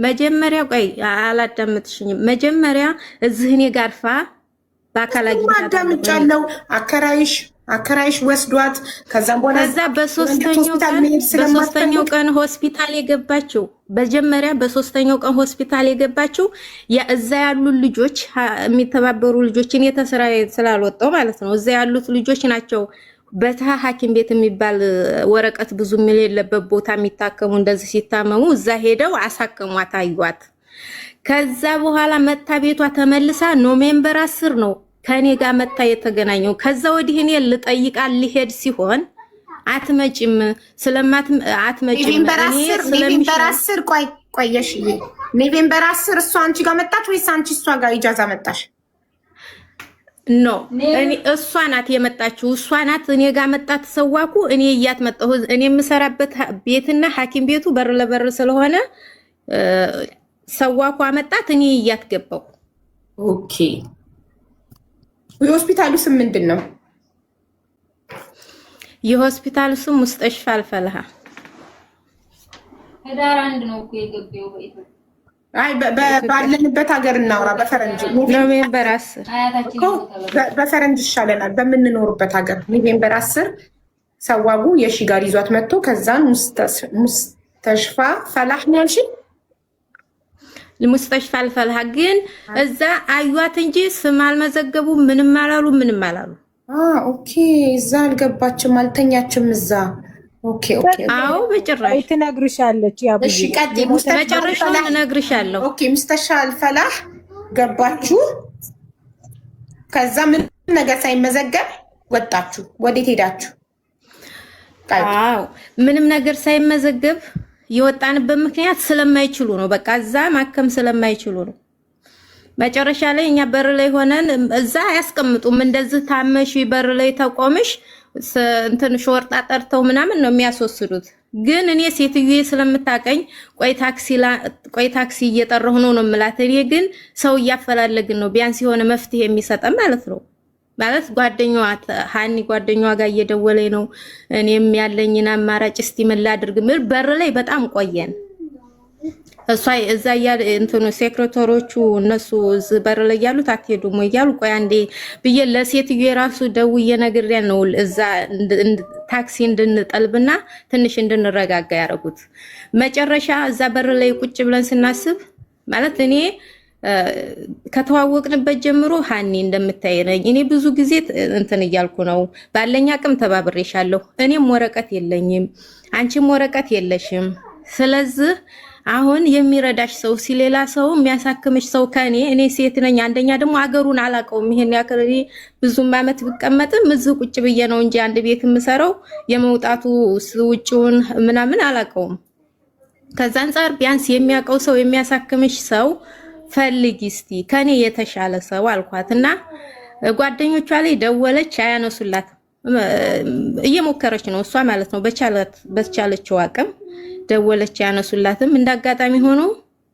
መጀመሪያ ቆይ አላዳመጥሽኝም። መጀመሪያ እዚህ እኔ ጋርፋ በአካል አዳምጫለሁ። አከራይሽ ወስዷት ከዛም በኋላ በሶስተኛው ቀን ሆስፒታል የገባችው በሶስተኛው ቀን ሆስፒታል የገባችው እዛ ያሉ ልጆች የሚተባበሩ ልጆች እኔ ተስራ ስላልወጣው ማለት ነው። እዛ ያሉት ልጆች ናቸው በታ ሐኪም ቤት የሚባል ወረቀት ብዙ የሌለበት ቦታ የሚታከሙ እንደዚህ ሲታመሙ እዛ ሄደው አሳከሟት አዩዋት። ከዛ በኋላ መታ ቤቷ ተመልሳ ኖቬምበር 10 ነው ከኔ ጋር መታ የተገናኘው። ከዛ ወዲህ እኔ ልጠይቃት ሊሄድ ሲሆን አትመጭም አትመጭም። ኖቬምበር 10 ቆየሽ ኖቬምበር 10 እሷ አንቺ ጋር መጣች ወይስ አንቺ እሷ ጋር ኢጃዛ መጣሽ? ኖ እሷ ናት የመጣችው። እሷ ናት እኔ ጋር መጣት ተሰዋኩ። እኔ እያት መጣሁ። እኔ የምሰራበት ቤትና ሐኪም ቤቱ በር ለበር ስለሆነ ሰዋኩ አመጣት። እኔ እያት ገባሁ። ኦኬ የሆስፒታሉ ስም ምንድን ነው? የሆስፒታሉ ስም ሙስተሽፋ አልፈላሃ። ህዳር 1 ነው እኮ የገባው በኢትዮጵያ። አይ ባለንበት ሀገር እናውራ። በፈረንጅ ኖቬምበር 10 በፈረንጅ ይሻለናል። በምንኖርበት ሀገር ኖቬምበር 10 ሰዋጉ የሺ ጋር ይዟት መጥቶ ከዛን ሙስተሽፋ ፈላህ ነው ያልሽኝ? ሙስተሽፋ አልፈላሃ ግን እዛ አዩዋት እንጂ ስም አልመዘገቡ ምንም አላሉ። ኦኬ እዛ አልገባችም አልተኛችም እዛ። ኦኬ አዎ በጭራሽ ትነግርሻለች። ያው እሺ ቀጥይ። መጨረሻውን እነግርሻለሁ። ኦኬ ሙስተሽፋ አልፈላህ ገባችሁ። ከዛ ምን ነገር ሳይመዘገብ ወጣችሁ። ወዴት ሄዳችሁ? አዎ ምንም ነገር ሳይመዘገብ የወጣንበት ምክንያት ስለማይችሉ ነው። በቃ እዛ ማከም ስለማይችሉ ነው። መጨረሻ ላይ እኛ በር ላይ ሆነን እዛ አያስቀምጡም። እንደዚህ ታመሽ በር ላይ ተቆምሽ እንትን ሾርጣ ጠርተው ምናምን ነው የሚያስወስዱት። ግን እኔ ሴትዮዬ ስለምታቀኝ ቆይ ታክሲ እየጠራሁ ነው የምላት። እኔ ግን ሰው እያፈላለግን ነው ቢያንስ የሆነ መፍትሄ የሚሰጠን ማለት ነው። ማለት ጓደኛዋ ሃኒ ጓደኛዋ ጋር እየደወለኝ ነው። እኔም ያለኝና አማራጭ እስቲ ምን ላድርግ በር ላይ በጣም ቆየን። እሷ እዛ እንትኑ ሴክሬታሪዎቹ እነሱ በር ላይ ያሉት አትሄዱም ወይ ያሉ ቆይ አንዴ ብዬ ለሴትዮ የራሱ ደውዬ ነግሬያት ነው እዛ ታክሲ እንድንጠልብና ትንሽ እንድንረጋጋ ያደረጉት። መጨረሻ እዛ በር ላይ ቁጭ ብለን ስናስብ ማለት እኔ ከተዋወቅንበት ጀምሮ ሃኒ እንደምታየኝ እኔ ብዙ ጊዜ እንትን እያልኩ ነው ባለኛ አቅም ተባብሬሻለሁ። እኔም ወረቀት የለኝም አንቺም ወረቀት የለሽም። ስለዚህ አሁን የሚረዳሽ ሰው ሲሌላ ሰው የሚያሳክምሽ ሰው እኔ ሴት ነኝ። አንደኛ ደግሞ አገሩን አላቀውም። ይሄን ያክል ብዙም አመት ብቀመጥም እዚህ ቁጭ ብዬ ነው እንጂ አንድ ቤት የምሰራው የመውጣቱ ውጭውን ምናምን አላቀውም። ከዛ አንፃር ቢያንስ የሚያቀው ሰው የሚያሳክምሽ ሰው ፈልጊ እስቲ ከኔ የተሻለ ሰው አልኳትና ጓደኞቿ ላይ ደወለች። አያነሱላት እየሞከረች ነው እሷ ማለት ነው። በቻለችው አቅም ደወለች። ያነሱላትም እንዳጋጣሚ ሆኖ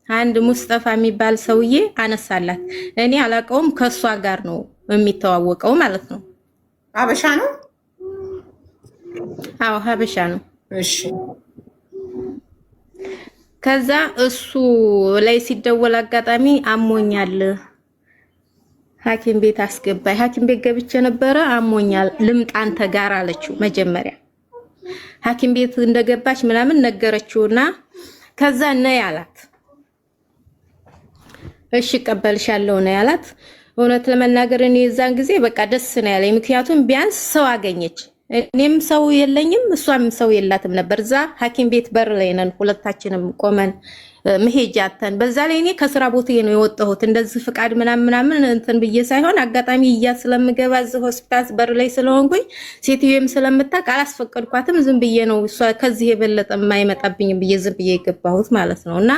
አንድ ሙስጠፋ የሚባል ሰውዬ አነሳላት። እኔ አላቀውም ከሷ ጋር ነው የሚተዋወቀው ማለት ነው። ሀበሻ ነው? አዎ ሀበሻ ነው። እሺ ከዛ እሱ ላይ ሲደወል አጋጣሚ አሞኛል ሐኪም ቤት አስገባይ። ሐኪም ቤት ገብቼ ነበረ አሞኛል ልምጣ አንተ ጋር አለችው። መጀመሪያ ሐኪም ቤት እንደገባች ምናምን ነገረችውና ከዛ ነይ አላት። እሺ ቀበልሻለሁ ነይ አላት። እውነት ለመናገር እኔ የዛን ጊዜ በቃ ደስ ነው ያለኝ። ምክንያቱም ቢያንስ ሰው አገኘች። እኔም ሰው የለኝም፣ እሷም ሰው የላትም ነበር። እዛ ሐኪም ቤት በር ላይ ነን ሁለታችንም ቆመን መሄጃተን። በዛ ላይ እኔ ከስራ ቦታዬ ነው የወጣሁት። እንደዚህ ፍቃድ ምናምን እንትን ብዬ ሳይሆን አጋጣሚ ስለምገባ እዚህ ሆስፒታል በር ላይ ስለሆንኩኝ ሴትዮዋም ስለምታውቅ አላስፈቀድኳትም። ዝም ብዬ ነው እሷ ከዚህ የበለጠ የማይመጣብኝም ብዬ ዝም ብዬ የገባሁት ማለት ነው። እና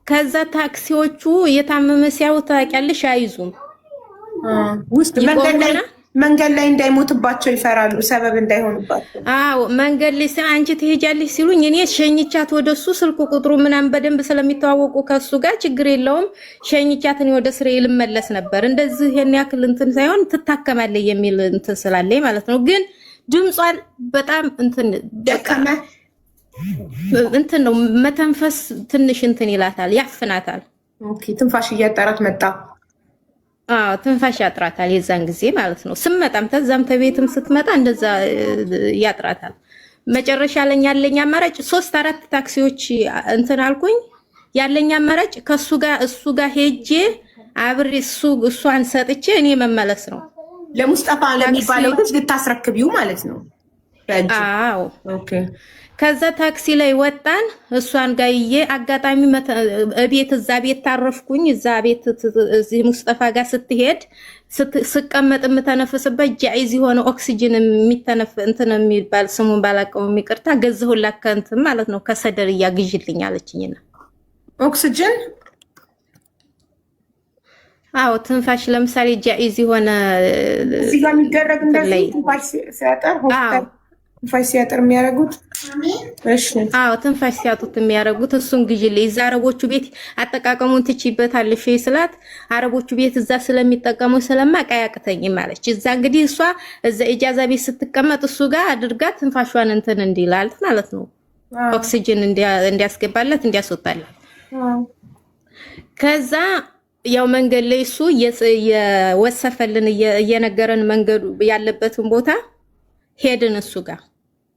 ከዛ ታክሲዎቹ የታመመ ሲያዩ ታውቂያለሽ አይዙም ውስጥ መንገድ ላይ እንዳይሞትባቸው ይፈራሉ፣ ሰበብ እንዳይሆንባቸው። አዎ መንገድ ላይ አንቺ ትሄጃለሽ ሲሉኝ እኔ ሸኝቻት ወደሱ ስልኩ ቁጥሩ ምናምን በደንብ ስለሚተዋወቁ ከሱ ጋር ችግር የለውም ሸኝቻት እኔ ወደ ስሬ ልመለስ ነበር። እንደዚህ የኔ ያክል እንትን ሳይሆን ትታከማለች የሚል እንትን ስላለኝ ማለት ነው። ግን ድምጿን በጣም እንትን ደከመ እንትን ነው መተንፈስ ትንሽ እንትን ይላታል፣ ያፍናታል። ኦኬ ትንፋሽ እያጠራት መጣ። አዎ ትንፋሽ ያጥራታል የዛን ጊዜ ማለት ነው። ስመጣም ተዛም ተቤትም ስትመጣ እንደዛ ያጥራታል። መጨረሻ ላይ ያለኝ አማራጭ 3-4 ታክሲዎች እንትን አልኩኝ። ያለኝ አማራጭ ከሱ ጋር እሱ ጋር ሄጄ አብሬ እሷን ሰጥቼ እኔ መመለስ ነው። ለሙስጠፋ ለሚባለው ልጅ ልታስረክቢው ማለት ነው። አዎ ኦኬ። ከዛ ታክሲ ላይ ወጣን። እሷን ጋይዬ አጋጣሚ እዛ ቤት ታረፍኩኝ። እዛ ቤት እዚህ ሙስጠፋ ጋር ስትሄድ ስቀመጥ የምተነፍስበት ጃይዝ የሆነ ኦክሲጅን የሚተነፍ እንትን የሚባል ስሙን ባላውቀውም ይቅርታ ገዝሁላት ከእንትን ማለት ነው ከሰደርያ ግዥልኝ አለችኝና ኦክሲጅን አዎ ትንፋሽ ለምሳሌ ጃይዝ የሆነ እዚህ ጋር የሚደረግ እንደዚህ ትንፋሽ ሲያጠር ትንፋሽ ሲያጠር የሚያደርጉት እሺ። አዎ ትንፋሽ ሲያጡት የሚያደርጉት እሱን ግዢልኝ። እዛ አረቦቹ ቤት አጠቃቀሙን ትችይበታለሽ ስላት አረቦቹ ቤት እዛ ስለሚጠቀሙ ስለማውቅ አያቅተኝም አለች። እዛ እንግዲህ እሷ እዛ ኢጃዛ ቤት ስትቀመጥ እሱ ጋር አድርጋ ትንፋሿን እንትን እንዲላል ማለት ነው ኦክሲጅን እንዲያስገባለት እንዲያስወጣለት። ከዛ ያው መንገድ ላይ እሱ የወሰፈልን እየነገረን መንገዱ ያለበትን ቦታ ሄድን እሱ ጋር።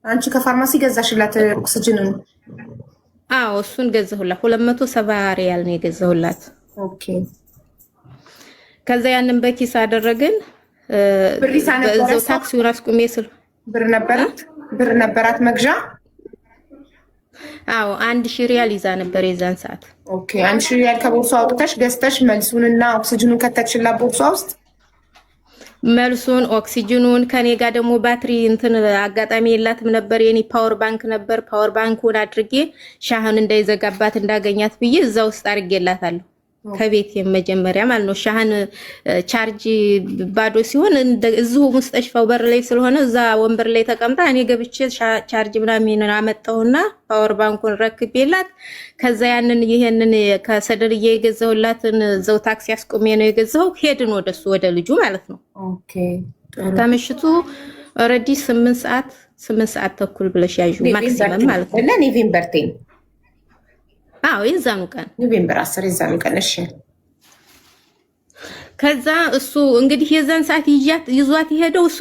አንቺ ከፋርማሲ ገዛሽላት ኦክሲጅኑን? አዎ እሱን ገዛሁላት። 270 ሪያል ነው የገዛሁላት። ኦኬ። ከዛ ያንን በኪስ አደረግን። በዛው ታክሲውን አስቁሜ ብር ነበራት መግዣ? አዎ 1000 ሪያል ይዛ ነበር የዛን ሰዓት። ኦኬ 1000 ሪያል ከቦርሷ አውጥተሽ ገዝተሽ መልሱንና ኦክሲጅኑን ከተችላት ቦርሷ ውስጥ? መልሱን ኦክሲጅኑን ከኔ ጋር ደግሞ ባትሪ እንትን አጋጣሚ የላትም ነበር። የኔ ፓወር ባንክ ነበር። ፓወር ባንኩን አድርጌ ሻህን እንዳይዘጋባት እንዳገኛት ብዬ እዛ ውስጥ አድርጌላታለሁ። ከቤት የመጀመሪያ ማለት ነው። ሻህን ቻርጅ ባዶ ሲሆን እዚሁ ሙስጠሽፋው በር ላይ ስለሆነ እዛ ወንበር ላይ ተቀምጣ እኔ ገብቼ ቻርጅ ምናምን አመጣውና ፓወር ባንኩን ረክቤላት ከዛ ይሄንን ከሰደርዬ የገዛሁላትን ዘው ታክሲ አስቆሜ ነው የገዛው። ሄድን ወደሱ ወደ ልጁ ማለት ነው። ኦኬ ከምሽቱ ኦሬዲ 8 ሰዓት ተኩል ብለሽ ያዡ ማክሲመም ማለት ነው። ለኖቬምበር 10 አዎ የዛኑ ቀን ኖቬምበር 10 የዛኑ ቀን። እሺ ከዛ እሱ እንግዲህ የዛን ሰዓት ይዟት የሄደው እሱ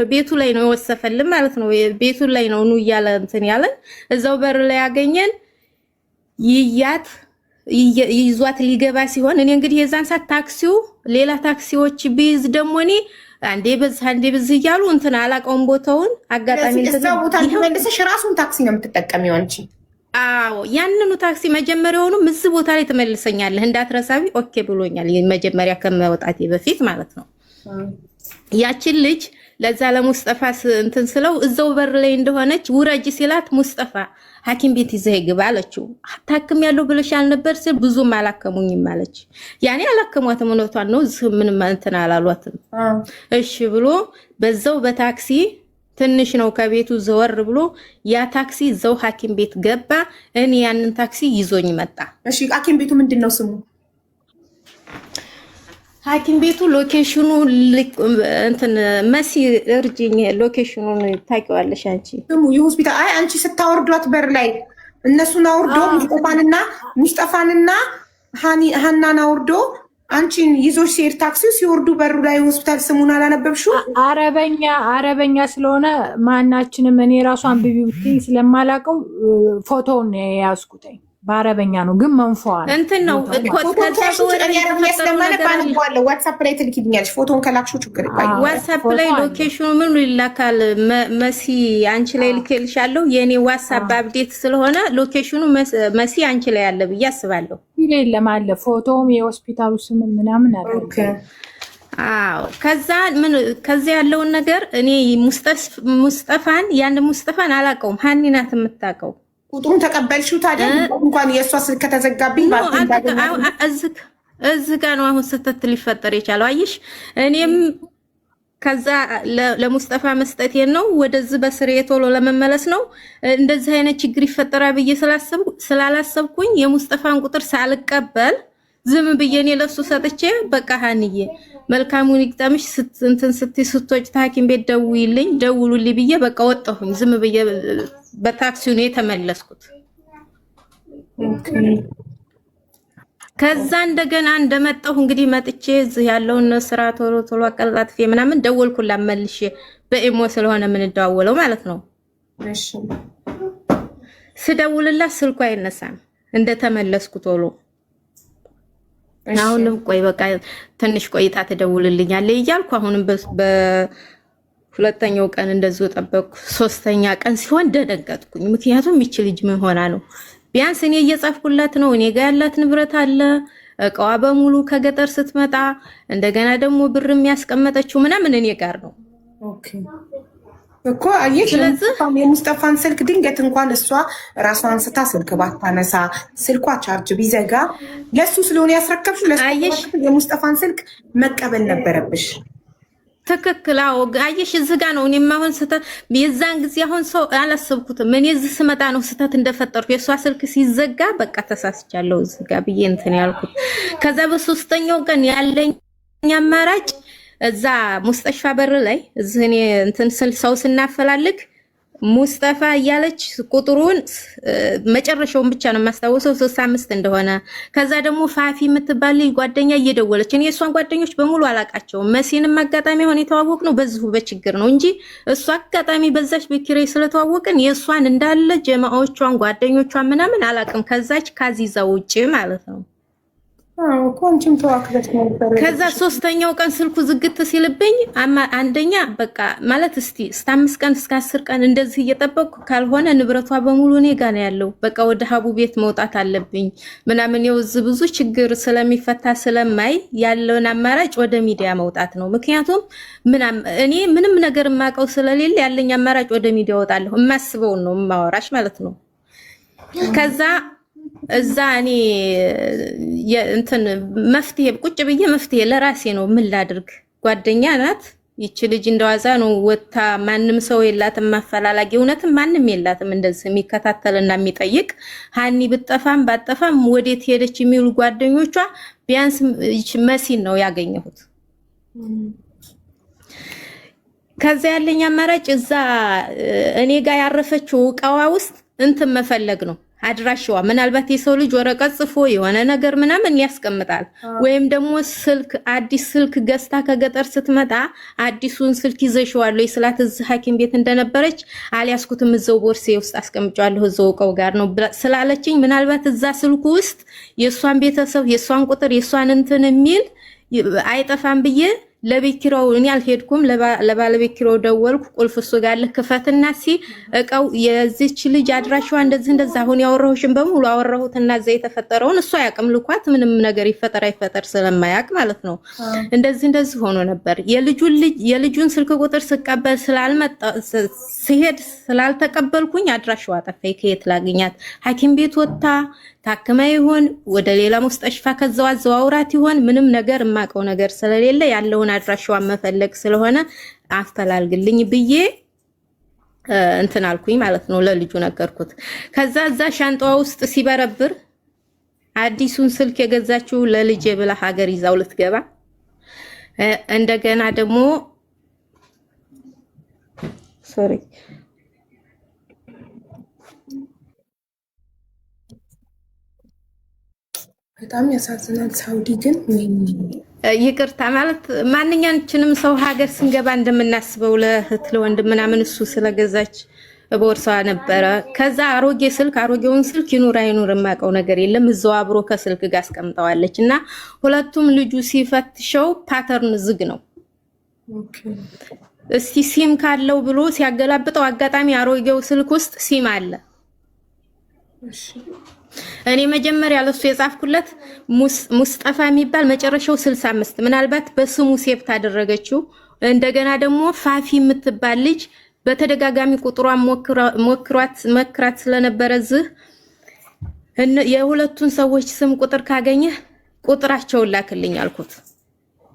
ቤቱ ላይ ነው የወሰፈልን ማለት ነው። ቤቱ ላይ ነው ኑ እያለ እንትን ያለን እዛው በር ላይ ያገኘን ይዟት ሊገባ ሲሆን እኔ እንግዲህ የዛን ሰዓት ታክሲው ሌላ ታክሲዎች ቢይዝ ደግሞ እኔ አንዴ በዚህ እያሉ እንትን አላውቀውም ቦታውን አጋጣሚ እዛው ቦታ ተመልሰሽ ራሱን ታክሲ ነው የምትጠቀሚው አንቺ? አዎ ያንኑ ታክሲ መጀመሪያውንም እዚህ ቦታ ላይ ተመልሰኛለህ እንዳትረሳቢ ኦኬ ብሎኛል። መጀመሪያ ከመውጣቴ በፊት ማለት ነው። ያችን ልጅ ለዛ ለሙስጠፋ እንትን ስለው እዛው በር ላይ እንደሆነች ውረጅ ሲላት ሙስጠፋ ሐኪም ቤት ይዘህ ግባ አለችው። ታክም ያለው ብለሽ አልነበር ሲል ብዙም አላከሙኝም አለች። ያኔ አላከሟትም እውነቷን ነው። እዚህ ምንም እንትን አላሏትም። እሺ ብሎ በዛው በታክሲ ትንሽ ነው ከቤቱ ዘወር ብሎ ያ ታክሲ ዘው ሐኪም ቤት ገባ። እኔ ያንን ታክሲ ይዞኝ መጣ። እሺ ሐኪም ቤቱ ምንድነው ስሙ? ሐኪም ቤቱ ሎኬሽኑ እንትን መሲ እርጅኝ ሎኬሽኑን ታውቂዋለሽ አንቺ? ስሙ የሆስፒታል አይ አንቺ ስታወርዷት በር ላይ እነሱን አውርዶ ሙስጠፋንና ሀናን አውርዶ አንቺን ይዞሽ ሲሄድ ታክሲው ሲወርዱ በሩ ላይ ሆስፒታል ስሙን አላነበብሽው? አረበኛ ስለሆነ ማናችንም እኔ ራሱ አንብቢ ብትይ ስለማላውቀው ፎቶውን የያዝኩትኝ በአረበኛ ነው ግን መንፏል እንትን ነው ዋትሳፕ ላይ ትልኪልኛለሽ። ፎቶን ከላክሹ ችግር ዋትሳፕ ላይ ሎኬሽኑ ምን ይላካል? መሲ አንቺ ላይ ልኬልሻለሁ። የኔ ዋትሳፕ አፕዴት ስለሆነ ሎኬሽኑ መሲ አንቺ ላይ አለ ብዬ አስባለሁ። የለም አለ ፎቶም የሆስፒታሉ ስም ምናምን አለ። አዎ ከዛ ያለውን ነገር እኔ ሙስጠፋን አላውቀውም። ሀኒ ናት የምታውቀው። ቁጥሩን ተቀበልሽው ታዲያ? እንኳን የእሷ ስልክ ከተዘጋብኝ እዚህ ጋር ነው አሁን ስህተት ሊፈጠር የቻለው። አየሽ እኔም ከዛ ለሙስጠፋ መስጠቴን ነው ወደዚህ በስሬ ቶሎ ለመመለስ ነው። እንደዚህ አይነት ችግር ይፈጠራል ብዬ ስላላሰብኩኝ የሙስጠፋን ቁጥር ሳልቀበል ዝም ብዬ እኔ ለሱ ሰጥቼ በቃ ሀኒዬ መልካሙን ይግጠምሽ እንትን ስትይ ስትወጪ ሐኪም ቤት ደውሉልኝ ብዬ በቃ ወጣሁኝ። ዝም ብዬ በታክሲው ነው የተመለስኩት። ከዛ እንደገና እንደመጣሁ እንግዲህ መጥቼ እዚህ ያለውን ስራ ቶሎ አቀላጥፌ ምናምን ደወልኩላት መልሼ። በኢሞ ስለሆነ ምን ደዋወለው ማለት ነው። እሺ ስደውልላት ስልኩ አይነሳም እንደተመለስኩ ቶሎ። አሁንም ቆይ በቃ ትንሽ ቆይታ ትደውልልኛለች እያልኩ አሁንም በሁለተኛው ቀን እንደዚሁ ጠበቅኩ። ሶስተኛ ቀን ሲሆን ደነገጥኩኝ። ምክንያቱም ይቺ ልጅ ምን ሆና ነው? ቢያንስ እኔ እየጻፍኩላት ነው። እኔ ጋር ያላት ንብረት አለ፣ እቃዋ በሙሉ ከገጠር ስትመጣ እንደገና ደግሞ ብር የሚያስቀመጠችው ምናምን እኔ ጋር ነው። ኦኬ እኮ አየሽ፣ የሙስጠፋን ስልክ ድንገት እንኳን እሷ ራሷን አንስታ ስልክ ባታነሳ ስልኳ ቻርጅ ቢዘጋ ለሱ ስለሆነ ያስረከብሽው ለሱ የሙስጠፋን ስልክ መቀበል ነበረብሽ። ትክክል። አዎ አየሽ፣ እዚህ ጋር ነው እኔም አሁን የዛን ጊዜ አሁን ሰው አላሰብኩትም። እኔ እዚህ ስመጣ ነው ስህተት እንደፈጠርኩ። የሷ ስልክ ሲዘጋ በቃ ተሳስቻለሁ እዚህ ጋር ብዬ እንትን ያልኩት። ከዛ በሶስተኛው ቀን ያለኝ አማራጭ እዛ ሙስጠፋ በር ላይ እዚህ እኔ እንትን ሰው ስናፈላልግ ሙስጠፋ እያለች ቁጥሩን መጨረሻውን ብቻ ነው የማስታወሰው 65 እንደሆነ። ከዛ ደግሞ ፋፊ የምትባል ጓደኛ እየደወለች እኔ እሷን ጓደኞች በሙሉ አላቃቸውም። መሲንም አጋጣሚ ሆነ የተዋወቅ ነው በዚሁ በችግር ነው እንጂ እሷ አጋጣሚ በዛች በኪራይ ስለተዋወቅን የእሷን እንዳለ ጀማዎቿን ጓደኞቿን ምናምን አላቅም ከዛች ካዚዛ ውጪ ማለት ነው። ከዛ ሶስተኛው ቀን ስልኩ ዝግት ሲልብኝ አንደኛ በቃ ማለት እስቲ 5 ቀን እስከ 10 ቀን እንደዚህ እየጠበቅኩ ካልሆነ ንብረቷ በሙሉ እኔ ጋር ነው ያለው፣ በቃ ወደ ሀቡ ቤት መውጣት አለብኝ ምናምን የውዝ ብዙ ችግር ስለሚፈታ ስለማይ ያለውን አማራጭ ወደ ሚዲያ መውጣት ነው። ምክንያቱም እኔ ምንም ነገር የማውቀው ስለሌለ ያለኝ አማራጭ ወደ ሚዲያ ወጣለሁ። የማስበውን ነው የማወራሽ ማለት ነው። ከዛ እዛ እኔ እንትን መፍትሄ ቁጭ ብዬ መፍትሄ ለራሴ ነው ምን ላድርግ። ጓደኛ ናት ይቺ ልጅ እንደዋዛ ነው ወታ ማንም ሰው የላትም ማፈላላጊ እውነትም ማንም የላትም እንደዚህ የሚከታተልና የሚጠይቅ። ሀኒ ብጠፋም ባጠፋም ወዴት ሄደች የሚሉ ጓደኞቿ ቢያንስ መሲን ነው ያገኘሁት። ከዛ ያለኝ አማራጭ እዛ እኔ ጋር ያረፈችው እቃዋ ውስጥ እንትን መፈለግ ነው አድራሻዋ። ምናልባት የሰው ልጅ ወረቀት ጽፎ የሆነ ነገር ምናምን ያስቀምጣል። ወይም ደግሞ ስልክ አዲስ ስልክ ገዝታ ከገጠር ስትመጣ አዲሱን ስልክ ይዘሽዋል ወይ ስላት እዚህ ሐኪም ቤት እንደነበረች አልያዝኩትም እዛው ቦርሴ ውስጥ አስቀምጫለሁ እዛው እቃው ጋር ነው ስላለችኝ ምናልባት እዛ ስልኩ ውስጥ የሷን ቤተሰብ የሷን ቁጥር የሷን እንትን የሚል አይጠፋም ብዬ ለቤት ኪራው እኔ አልሄድኩም። ለባለቤት ኪራው ደወልኩ። ቁልፍ እሱ ጋር ለከፈትና እቃው የዚች ልጅ አድራሻዋ እንደዛ አሁን ያወራሁሽን በሙሉ አወራሁትና እዛ የተፈጠረውን እሱ አያውቅም። ልኳት ምንም ነገር ይፈጠር አይፈጠር ስለማያውቅ ማለት ነው። እንደዚህ ሆኖ ነበር። የልጁን ስልክ ቁጥር ስቀበል ስላልመጣ ሲሄድ ስላልተቀበልኩኝ አድራሻዋ ጠፋኝ። ከየት ላገኛት? ሐኪም ቤት ወጣ ታከመ ይሆን ወደ ሌላ ሙስጠሽፋ ከዛው አዘዋውራት ይሆን? ምንም ነገር የማውቀው ነገር ስለሌለ ያለውን አድራሻዋን መፈለግ ስለሆነ አፈላልግልኝ ብዬ እንትን አልኩኝ ማለት ነው። ለልጁ ነገርኩት። ከዛ እዛ ሻንጣዋ ውስጥ ሲበረብር አዲሱን ስልክ የገዛችው ለልጄ ብላ ሀገር ይዛው ልትገባ እንደገና ደግሞ ሶሪ በጣም ያሳዝናል። ሳውዲ ግን ይቅርታ ማለት ማንኛችንም ሰው ሀገር ስንገባ እንደምናስበው ለእህት ለወንድም ምናምን እሱ ስለገዛች ቦርሳ ነበረ። ከዛ አሮጌውን ስልክ ይኑር አይኑር የማውቀው ነገር የለም እዛው አብሮ ከስልክ ጋር አስቀምጠዋለች እና ሁለቱም ልጁ ሲፈትሸው ፓተርን ዝግ ነው። እስቲ ሲም ካለው ብሎ ሲያገላብጠው አጋጣሚ አሮጌው ስልክ ውስጥ ሲም አለ። እኔ መጀመሪያ ለሱ የጻፍኩለት ሙስጠፋ የሚባል መጨረሻው 65 ምናልባት በስሙ ሴቭ ታደረገችው። እንደገና ደግሞ ፋፊ የምትባል ልጅ በተደጋጋሚ ቁጥሯን መክራት ስለነበረ የሁለቱን ሰዎች ስም ቁጥር ካገኘ ቁጥራቸውን ላክልኝ አልኩት።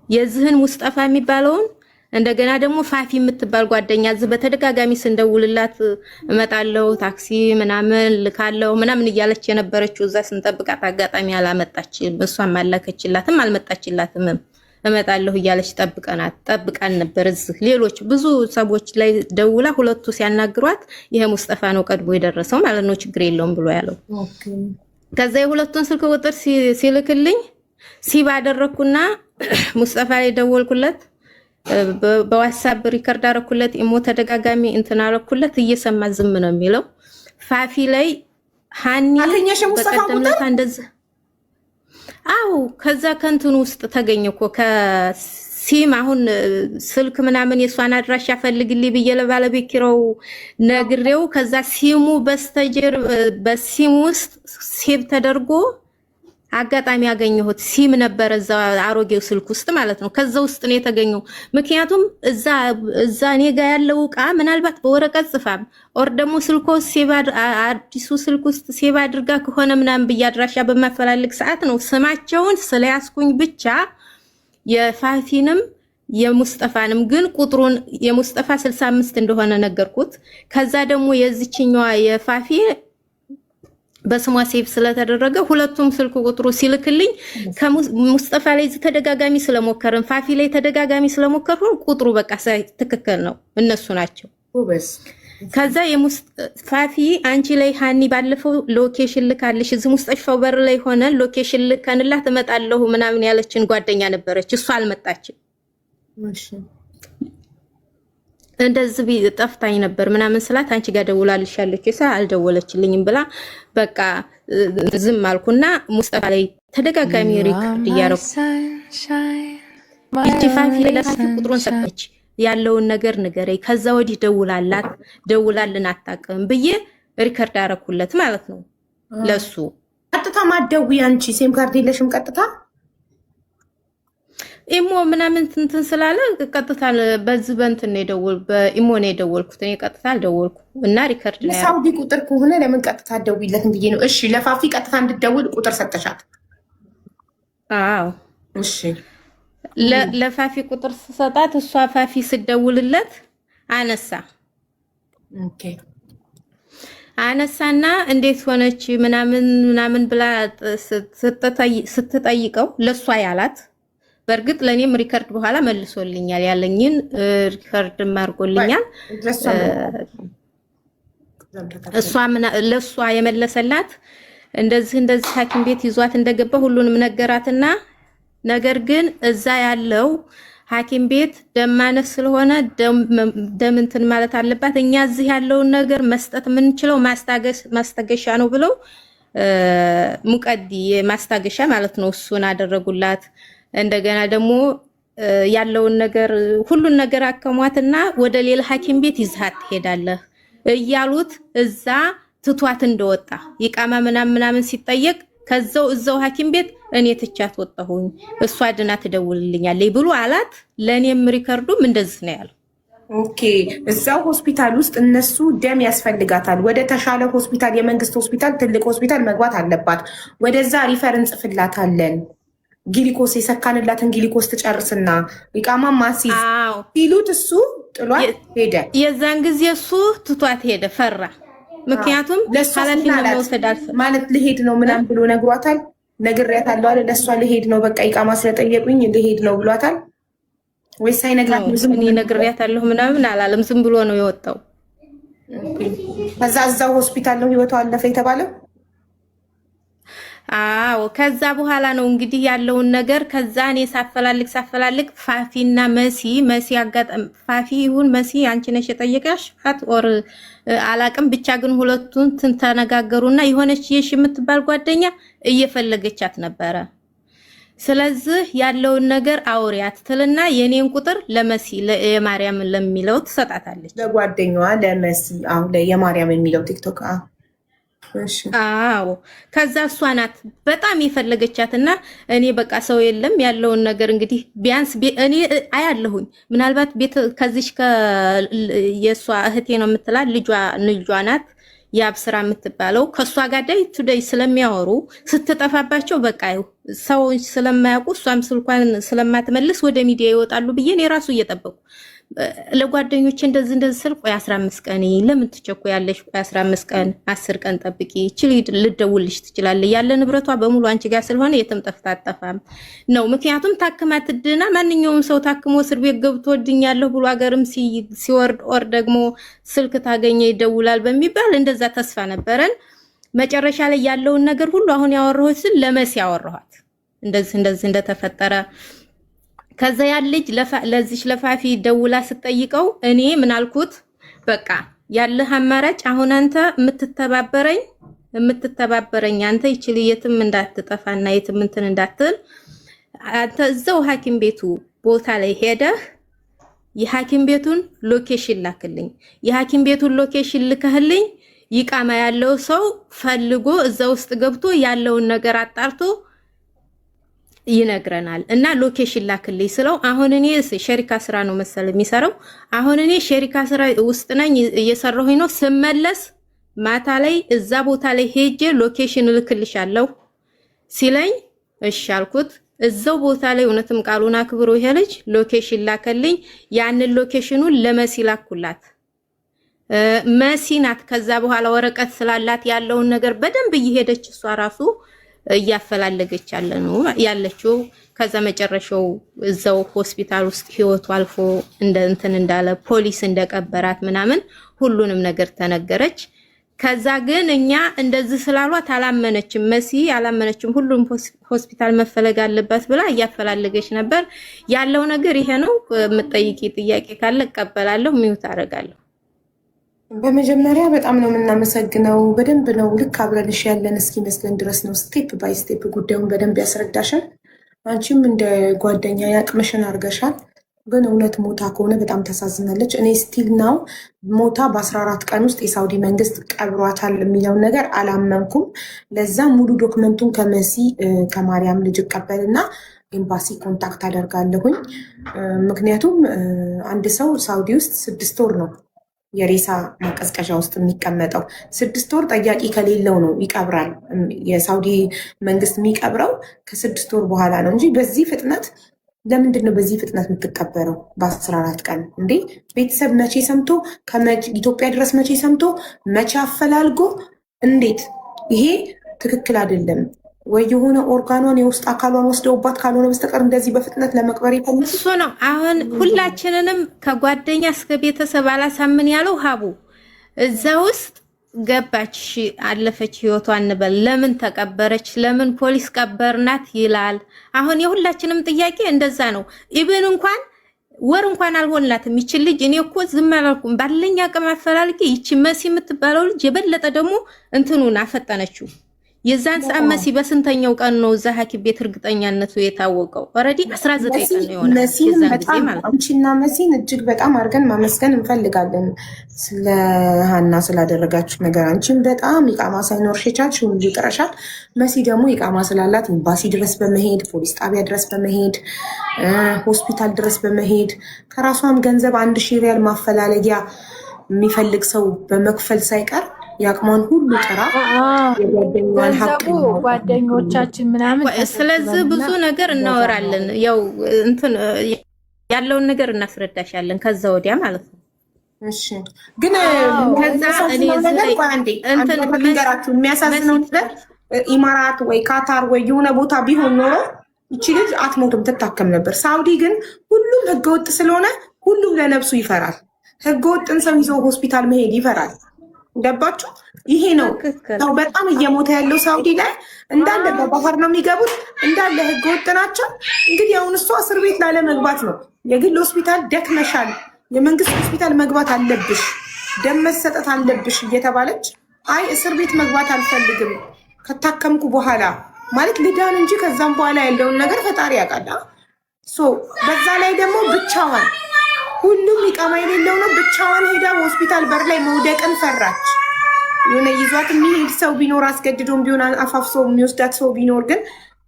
የዚህን ሙስጠፋ የሚባለውን እንደገና ደግሞ ፋፊ የምትባል ጓደኛ በተደጋጋሚ ስንደውልላት እመጣለሁ ታክሲ ምናምን ልካለው ምናምን እያለች የነበረችው እዛ ስንጠብቃት አጋጣሚ አላመጣችም። እሷም አላከችላትም አልመጣችላትም። እመጣለሁ እያለች ጠብቃን ነበር። እዚህ ሌሎች ብዙ ሰዎች ላይ ደውላ ሁለቱ ሲያናግሯት ይሄ ሙስጠፋ ነው ቀድሞ የደረሰው ማለት ነው ችግር የለውም ብሎ ያለው። ከዛ የሁለቱን ስልክ ቁጥር ሲልክልኝ ሲባ አደረኩና ሙስጠፋ ላይ ደወልኩለት። በዋትስአፕ ሪከርድ አረኩለት። ኢሞ ተደጋጋሚ እንትን አረኩለት። እየሰማ ዝም ነው የሚለው። ፋፊ ላይ ሃኒ በቀደምለት እንደዚህ አው ከዛ ከንቱን ውስጥ ተገኘኮ ከሲም አሁን ስልክ ምናምን የሷን አድራሻ ፈልግልኝ ብዬ ለባለቤት ኪራው ነግሬው ከዛ ሲሙ በስተጀር በሲም ውስጥ ሴቭ ተደርጎ አጋጣሚ ያገኘሁት ሲም ነበር እዛ አሮጌው ስልክ ውስጥ ማለት ነው። ከዛ ውስጥ ነው የተገኘው። ምክንያቱም እዛ እኔ ጋር ያለው ዕቃ ምናልባት በወረቀት ጽፋም ኦር ደግሞ ስልኮ ሴቭ አዲሱ ስልክ ውስጥ ሴቭ አድርጋ ከሆነ ምናምን በያድራሻ በማፈላልግ ሰዓት ነው ስማቸውን ስለያስኩኝ ብቻ የፋፊንም የሙስጠፋንም ግን ቁጥሩን የሙስጠፋ 65 እንደሆነ ነገርኩት። ከዛ ደግሞ የዚችኛዋ የፋፊ በስሟ ሴቭ ስለተደረገ ሁለቱም ስልክ ቁጥሩ ሲልክልኝ ከሙስጠፋ ላይ ተደጋጋሚ ስለሞከርን ፋፊ ላይ ተደጋጋሚ ስለሞከርን ቁጥሩ በቃ ትክክል ነው እነሱ ናቸው። ከዛ ፋፊ አንቺ ላይ ሃኒ ባለፈው ሎኬሽን ልካልሽ እዚህ ሙስጠፋው በር ላይ ሆነ ሎኬሽን ልከንላት እመጣለሁ ምናምን ያለችን ጓደኛ ነበረች። እሷ አልመጣችም። እንደዚህ ጠፍታኝ ነበር ምናምን ስላት አንቺ ጋር ደውላልሻለች እሳ አልደወለችልኝም ብላ በቃ ዝም አልኩና ሙስጠፋ ላይ ተደጋጋሚ ሪከርድ እያረኩ እቺ ፋፊ ለፋፊ ቁጥሩን ሰጠች ያለውን ነገር ንገረኝ ከዛ ወዲህ ደውላልን አታውቅም ብዬ ሪከርድ አረኩለት ማለት ነው። ለሱ ቀጥታ ማደውይ አንቺ ሴም ካርድ የለሽም ቀጥታ ኢሞ ምናምን እንትን ስላለ ቀጥታ በዚህ በእንትን ነው የደወል በኢሞ ነው የደወልኩት። እኔ ቀጥታ አልደወልኩ እና ሪከርድ ላይ ሳውዲ ቁጥር ከሆነ ለምን ቀጥታ ደውይለትን ብዬ ነው። እሺ ለፋፊ ቀጥታ እንድትደውል ቁጥር ሰጠሻት? አዎ እሺ ለፋፊ ቁጥር ሰጣት። እሷ ፋፊ ስደውልለት አነሳ። ኦኬ አነሳና እንዴት ሆነች ምናምን ብላ ስትጠይቀው ለሷ ያላት በርግጥ ለኔም ሪከርድ በኋላ መልሶልኛል ያለኝን ሪከርድ ማርጎልኛል። እሷ ለሷ የመለሰላት እንደዚህ ሐኪም ቤት ይዟት እንደገባ ሁሉንም ነገራትና ነገር ግን እዛ ያለው ሐኪም ቤት ደማነስ ስለሆነ ደም እንትን ማለት አለባት እኛ እዚህ ያለውን ነገር መስጠት የምንችለው ማስታገሻ ነው ብለው ሙቀዲ ማስታገሻ ማለት ነው እሱን አደረጉላት። እንደገና ደግሞ ያለውን ነገር ሁሉን ነገር አከሟትና ወደ ሌላ ሐኪም ቤት ይዛት ሄዳለህ እያሉት እዛ ትቷት እንደወጣ ይቃማ ምናምን ሲጠየቅ እዛው ሐኪም ቤት እኔ ትቻት ወጣሁኝ እሷ ድና ትደውልልኛለች ብሎ አላት። ለኔም ሪከርዱም እንደዚህ ነው ያለው። ኦኬ እዛው ሆስፒታል ውስጥ እነሱ ደም ያስፈልጋታል። ወደ ተሻለ ሆስፒታል የመንግስት ሆስፒታል ትልቅ ሆስፒታል መግባት አለባት። ወደዛ ሪፈር እንጽፍላታለን ግሊኮስ የሰካንላትን ግሊኮስ ትጨርስና ይቃማ ማሲዝ ሲሉት እሱ ጥሏት ሄደ። የዛን ጊዜ እሱ ትቷት ሄደ ፈራ። ምክንያቱም ኃላፊነት መውሰድ ማለት ልሄድ ነው ምናምን ብሎ ነግሯታል። ነግሬያታለሁ አለ ለሷ ልሄድ ነው በቃ ይቃማ ስለጠየቁኝ ልሄድ ነው ብሏታል ወይስ ሳይነግራት ዝም ብሎ ነግሬያታለሁ ምናምን አላለም። ዝም ብሎ ነው የወጣው። ከዛ እዛው ሆስፒታል ነው ህይወቷ አለፈ የተባለው። አዎ ከዛ በኋላ ነው እንግዲህ ያለውን ነገር ከዛ እኔ ሳፈላልግ ፋፊና መሲ አጋጣሚ ፋፊ ይሁን መሲ አንቺ ነሽ የጠየቀሻት ኦር አላቅም ብቻ ግን ሁለቱን ተነጋገሩና የሆነች የሽ የምትባል ጓደኛ እየፈለገቻት ነበረ። ስለዚህ ያለውን ነገር አውሪያት ትልና የኔን ቁጥር ለመሲ የማርያም ለሚለው ትሰጣታለች። ለጓደኛዋ ለመሲ አሁን የማርያም የሚለው ቲክቶክ አዎ ከዛ እሷ ናት በጣም የፈለገቻትና እኔ በቃ ሰው የለም ያለውን ነገር እንግዲህ ቢያንስ እኔ አያለሁኝ ምናልባት ቤት ከዚሽ የሷ እህቴ ነው የምትላት ልጇ ናት ያብስራ የምትባለው ከሷ ጋር ዳይ ቱዴይ ስለሚያወሩ ስትጠፋባቸው በቃ ሰዎች ስለማያውቁ እሷም ስልኳን ስለማትመልስ ወደ ሚዲያ ይወጣሉ ብዬ እኔ ራሱ እየጠበቁ ለጓደኞቼ እንደዚህ ስል ቆይ 15 ቀን ለምን ትቸኮያለሽ? ቆይ 15 ቀን 10 ቀን ጠብቂ ይችል ልደውልሽ ትችላለሽ። ያለ ንብረቷ በሙሉ አንቺ ጋር ስለሆነ የትም ጠፍታ አጠፋም ነው። ምክንያቱም ታክማ ትድና ማንኛውም ሰው ታክሞ እስር ቤት ገብቶ ድኛለሁ ብሎ ሀገርም ሲወርድ ኦር ደግሞ ስልክ ታገኘ ይደውላል በሚባል እንደዛ ተስፋ ነበረን። መጨረሻ ላይ ያለውን ነገር ሁሉ አሁን ያወራሁት ስል ለመሲ ያወራኋት እንደዚህ እንደተፈጠረ ከዛ ያለች ለዚህ ለፋፊ ደውላ ስትጠይቀው እኔ ምን አልኩት በቃ ያለህ አማራጭ አሁን አንተ የምትተባበረኝ አንተ ይችል የትም እንዳትጠፋና የትም እንትን እንዳትል አንተ እዛው ሐኪም ቤቱ ቦታ ላይ ሄደህ የሐኪም ቤቱን ሎኬሽን ላክልኝ የሐኪም ቤቱን ሎኬሽን ልከህልኝ ይቃማ ያለው ሰው ፈልጎ እዛ ውስጥ ገብቶ ያለውን ነገር አጣርቶ ይነግረናል እና ሎኬሽን ላክልኝ ስለው አሁን እኔ ሸሪካ ስራ ነው መሰል የሚሰራው አሁን እኔ ሸሪካ ስራ ውስጥ ነኝ እየሰራሁኝ ነው ስመለስ ማታ ላይ እዛ ቦታ ላይ ሄጄ ሎኬሽን ልክልሻለሁ ሲለኝ እሺ አልኩት እዛው ቦታ ላይ እውነትም ቃሉን አክብሮ ይሄ ልጅ ሎኬሽን ላከልኝ ያንን ሎኬሽኑን ለመሲ ላኩላት መሲ ናት ከዛ በኋላ ወረቀት ስላላት ያለውን ነገር በደንብ እየሄደች እሷ ራሱ እያፈላለገች ያለችው ከዛ መጨረሻው እዛው ሆስፒታል ውስጥ ህይወቱ አልፎ እንትን እንዳለ ፖሊስ እንደቀበራት ምናምን ሁሉንም ነገር ተነገረች ከዛ ግን እኛ እንደዚህ ስላሏት አላመነችም መሲ አላመነችም ሁሉም ሆስፒታል መፈለግ አለበት ብላ እያፈላለገች ነበር ያለው ነገር ይሄ ነው የምትጠይቂ ጥያቄ ካለ እቀበላለሁ ሚውት አደርጋለሁ በመጀመሪያ በጣም ነው የምናመሰግነው በደንብ ነው ልክ አብረንሽ ያለን እስኪመስለን ድረስ ነው ስቴፕ ባይ ስቴፕ ጉዳዩን በደንብ ያስረዳሻል አንቺም እንደ ጓደኛ ያቅምሽን አድርገሻል ግን እውነት ሞታ ከሆነ በጣም ታሳዝናለች እኔ ስቲል ናው ሞታ በ14 ቀን ውስጥ የሳውዲ መንግስት ቀብሯታል የሚለውን ነገር አላመንኩም ለዛ ሙሉ ዶክመንቱን ከመሲ ከማርያም ልጅ ቀበልና ኤምባሲ ኮንታክት አደርጋለሁኝ ምክንያቱም አንድ ሰው ሳውዲ ውስጥ 6 ወር ነው የሬሳ ማቀዝቀዣ ውስጥ የሚቀመጠው 6 ወር ጠያቂ ከሌለው ነው ይቀብራል የሳውዲ መንግስት የሚቀብረው ከ6 ወር በኋላ ነው እንጂ በዚህ ፍጥነት ለምንድን ነው በዚህ ፍጥነት የምትቀበረው በ14 ቀን እንዴ ቤተሰብ መቼ ሰምቶ ኢትዮጵያ ድረስ መቼ ሰምቶ መቼ አፈላልጎ እንዴት ይሄ ትክክል አይደለም ወይ የሆነ ኦርጋኗን የውስጥ አካሏን ወስደውባት ካልሆነ በስተቀር እንደዚህ በፍጥነት ለመቅበር ይፈልግ እሱ ነው አሁን ሁላችንንም ከጓደኛ እስከ ቤተሰብ አላሳምን ያለው ሀቡ እዛ ውስጥ ገባች አለፈች ህይወቷን እንበል ለምን ተቀበረች ለምን ፖሊስ ቀበርናት ይላል አሁን የሁላችንም ጥያቄ እንደዛ ነው ኢብን እንኳን ወር እንኳን አልሆንላትም ይችል ልጅ እኔ እኮ ዝም አላልኩም ባለኛ አቅም አፈላልጌ ይቺ መሲ የምትባለው ልጅ የበለጠ ደግሞ እንትኑን አፈጠነችው የዛን ሰዓት መሲ በስንተኛው ቀን ነው እዛ ሐኪም ቤት እርግጠኛነቱ የታወቀው ኦሬዲ 19 ቀን ነው የሆነው መሲን በጣም አንቺና መሲን እጅግ በጣም አድርገን ማመስገን እንፈልጋለን ስለ ሀና ስላደረጋችሁ ነገር አንቺን በጣም ይቃማ ሳይኖር ሸቻች ሁሉ ይቀርሻል መሲ ደግሞ ይቃማ ስላላት ኤምባሲ ድረስ በመሄድ ፖሊስ ጣቢያ ድረስ በመሄድ ሆስፒታል ድረስ በመሄድ ከራሷም ገንዘብ 1000 ሪያል ማፈላለጊያ የሚፈልግ ሰው በመክፈል ሳይቀር ያቅማን ሁሉ ጥራ የጓደኛዋን ሀቅ ጓደኞቻችን ምናምን ስለዚህ ብዙ ነገር እናወራለን ያው እንትን ያለውን ነገር እናስረዳሻለን ከዛ ወዲያ ማለት ነው እሺ ግን ከዛ እኔ እንትን ነገራችሁ የሚያሳዝነው ነገር ኢማራት ወይ ካታር ወይ የሆነ ቦታ ቢሆን ኖሮ እቺ ልጅ አትሞትም ትታከም ነበር ሳውዲ ግን ሁሉም ህገወጥ ስለሆነ ሁሉም ለነፍሱ ይፈራል ህገወጥን ሰው ይዞ ሆስፒታል መሄድ ይፈራል ገባችሁ ይሄ ነው ሰው በጣም እየሞተ ያለው ሳውዲ ላይ እንዳለ በባህር ነው የሚገቡት፣ እንዳለ ህገ ወጥ ናቸው። እንግዲህ አሁን እሷ እስር ቤት ላለመግባት ነው የግል ሆስፒታል ደክመሻል፣ የመንግስት ሆስፒታል መግባት አለብሽ፣ ደም መሰጠት አለብሽ እየተባለች አይ እስር ቤት መግባት አልፈልግም ከታከምኩ በኋላ ማለት ልዳን እንጂ ከዛም በኋላ ያለውን ነገር ፈጣሪ ያውቃል። በዛ ላይ ደግሞ ብቻዋን ሁሉም ይቃማ የሌለው ነው። ብቻዋን ሄዳ ሆስፒታል በር ላይ መውደቅን ፈራች። የሆነ ይዟት የሚሄድ ሰው ቢኖር አስገድዶም ቢሆን አፋፍሶ የሚወስዳት ሰው ቢኖር ግን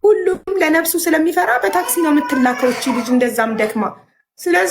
ሁሉም ለነፍሱ ስለሚፈራ በታክሲ ነው የምትላከው እቺ ልጅ እንደዛም ደክማ። ስለዚህ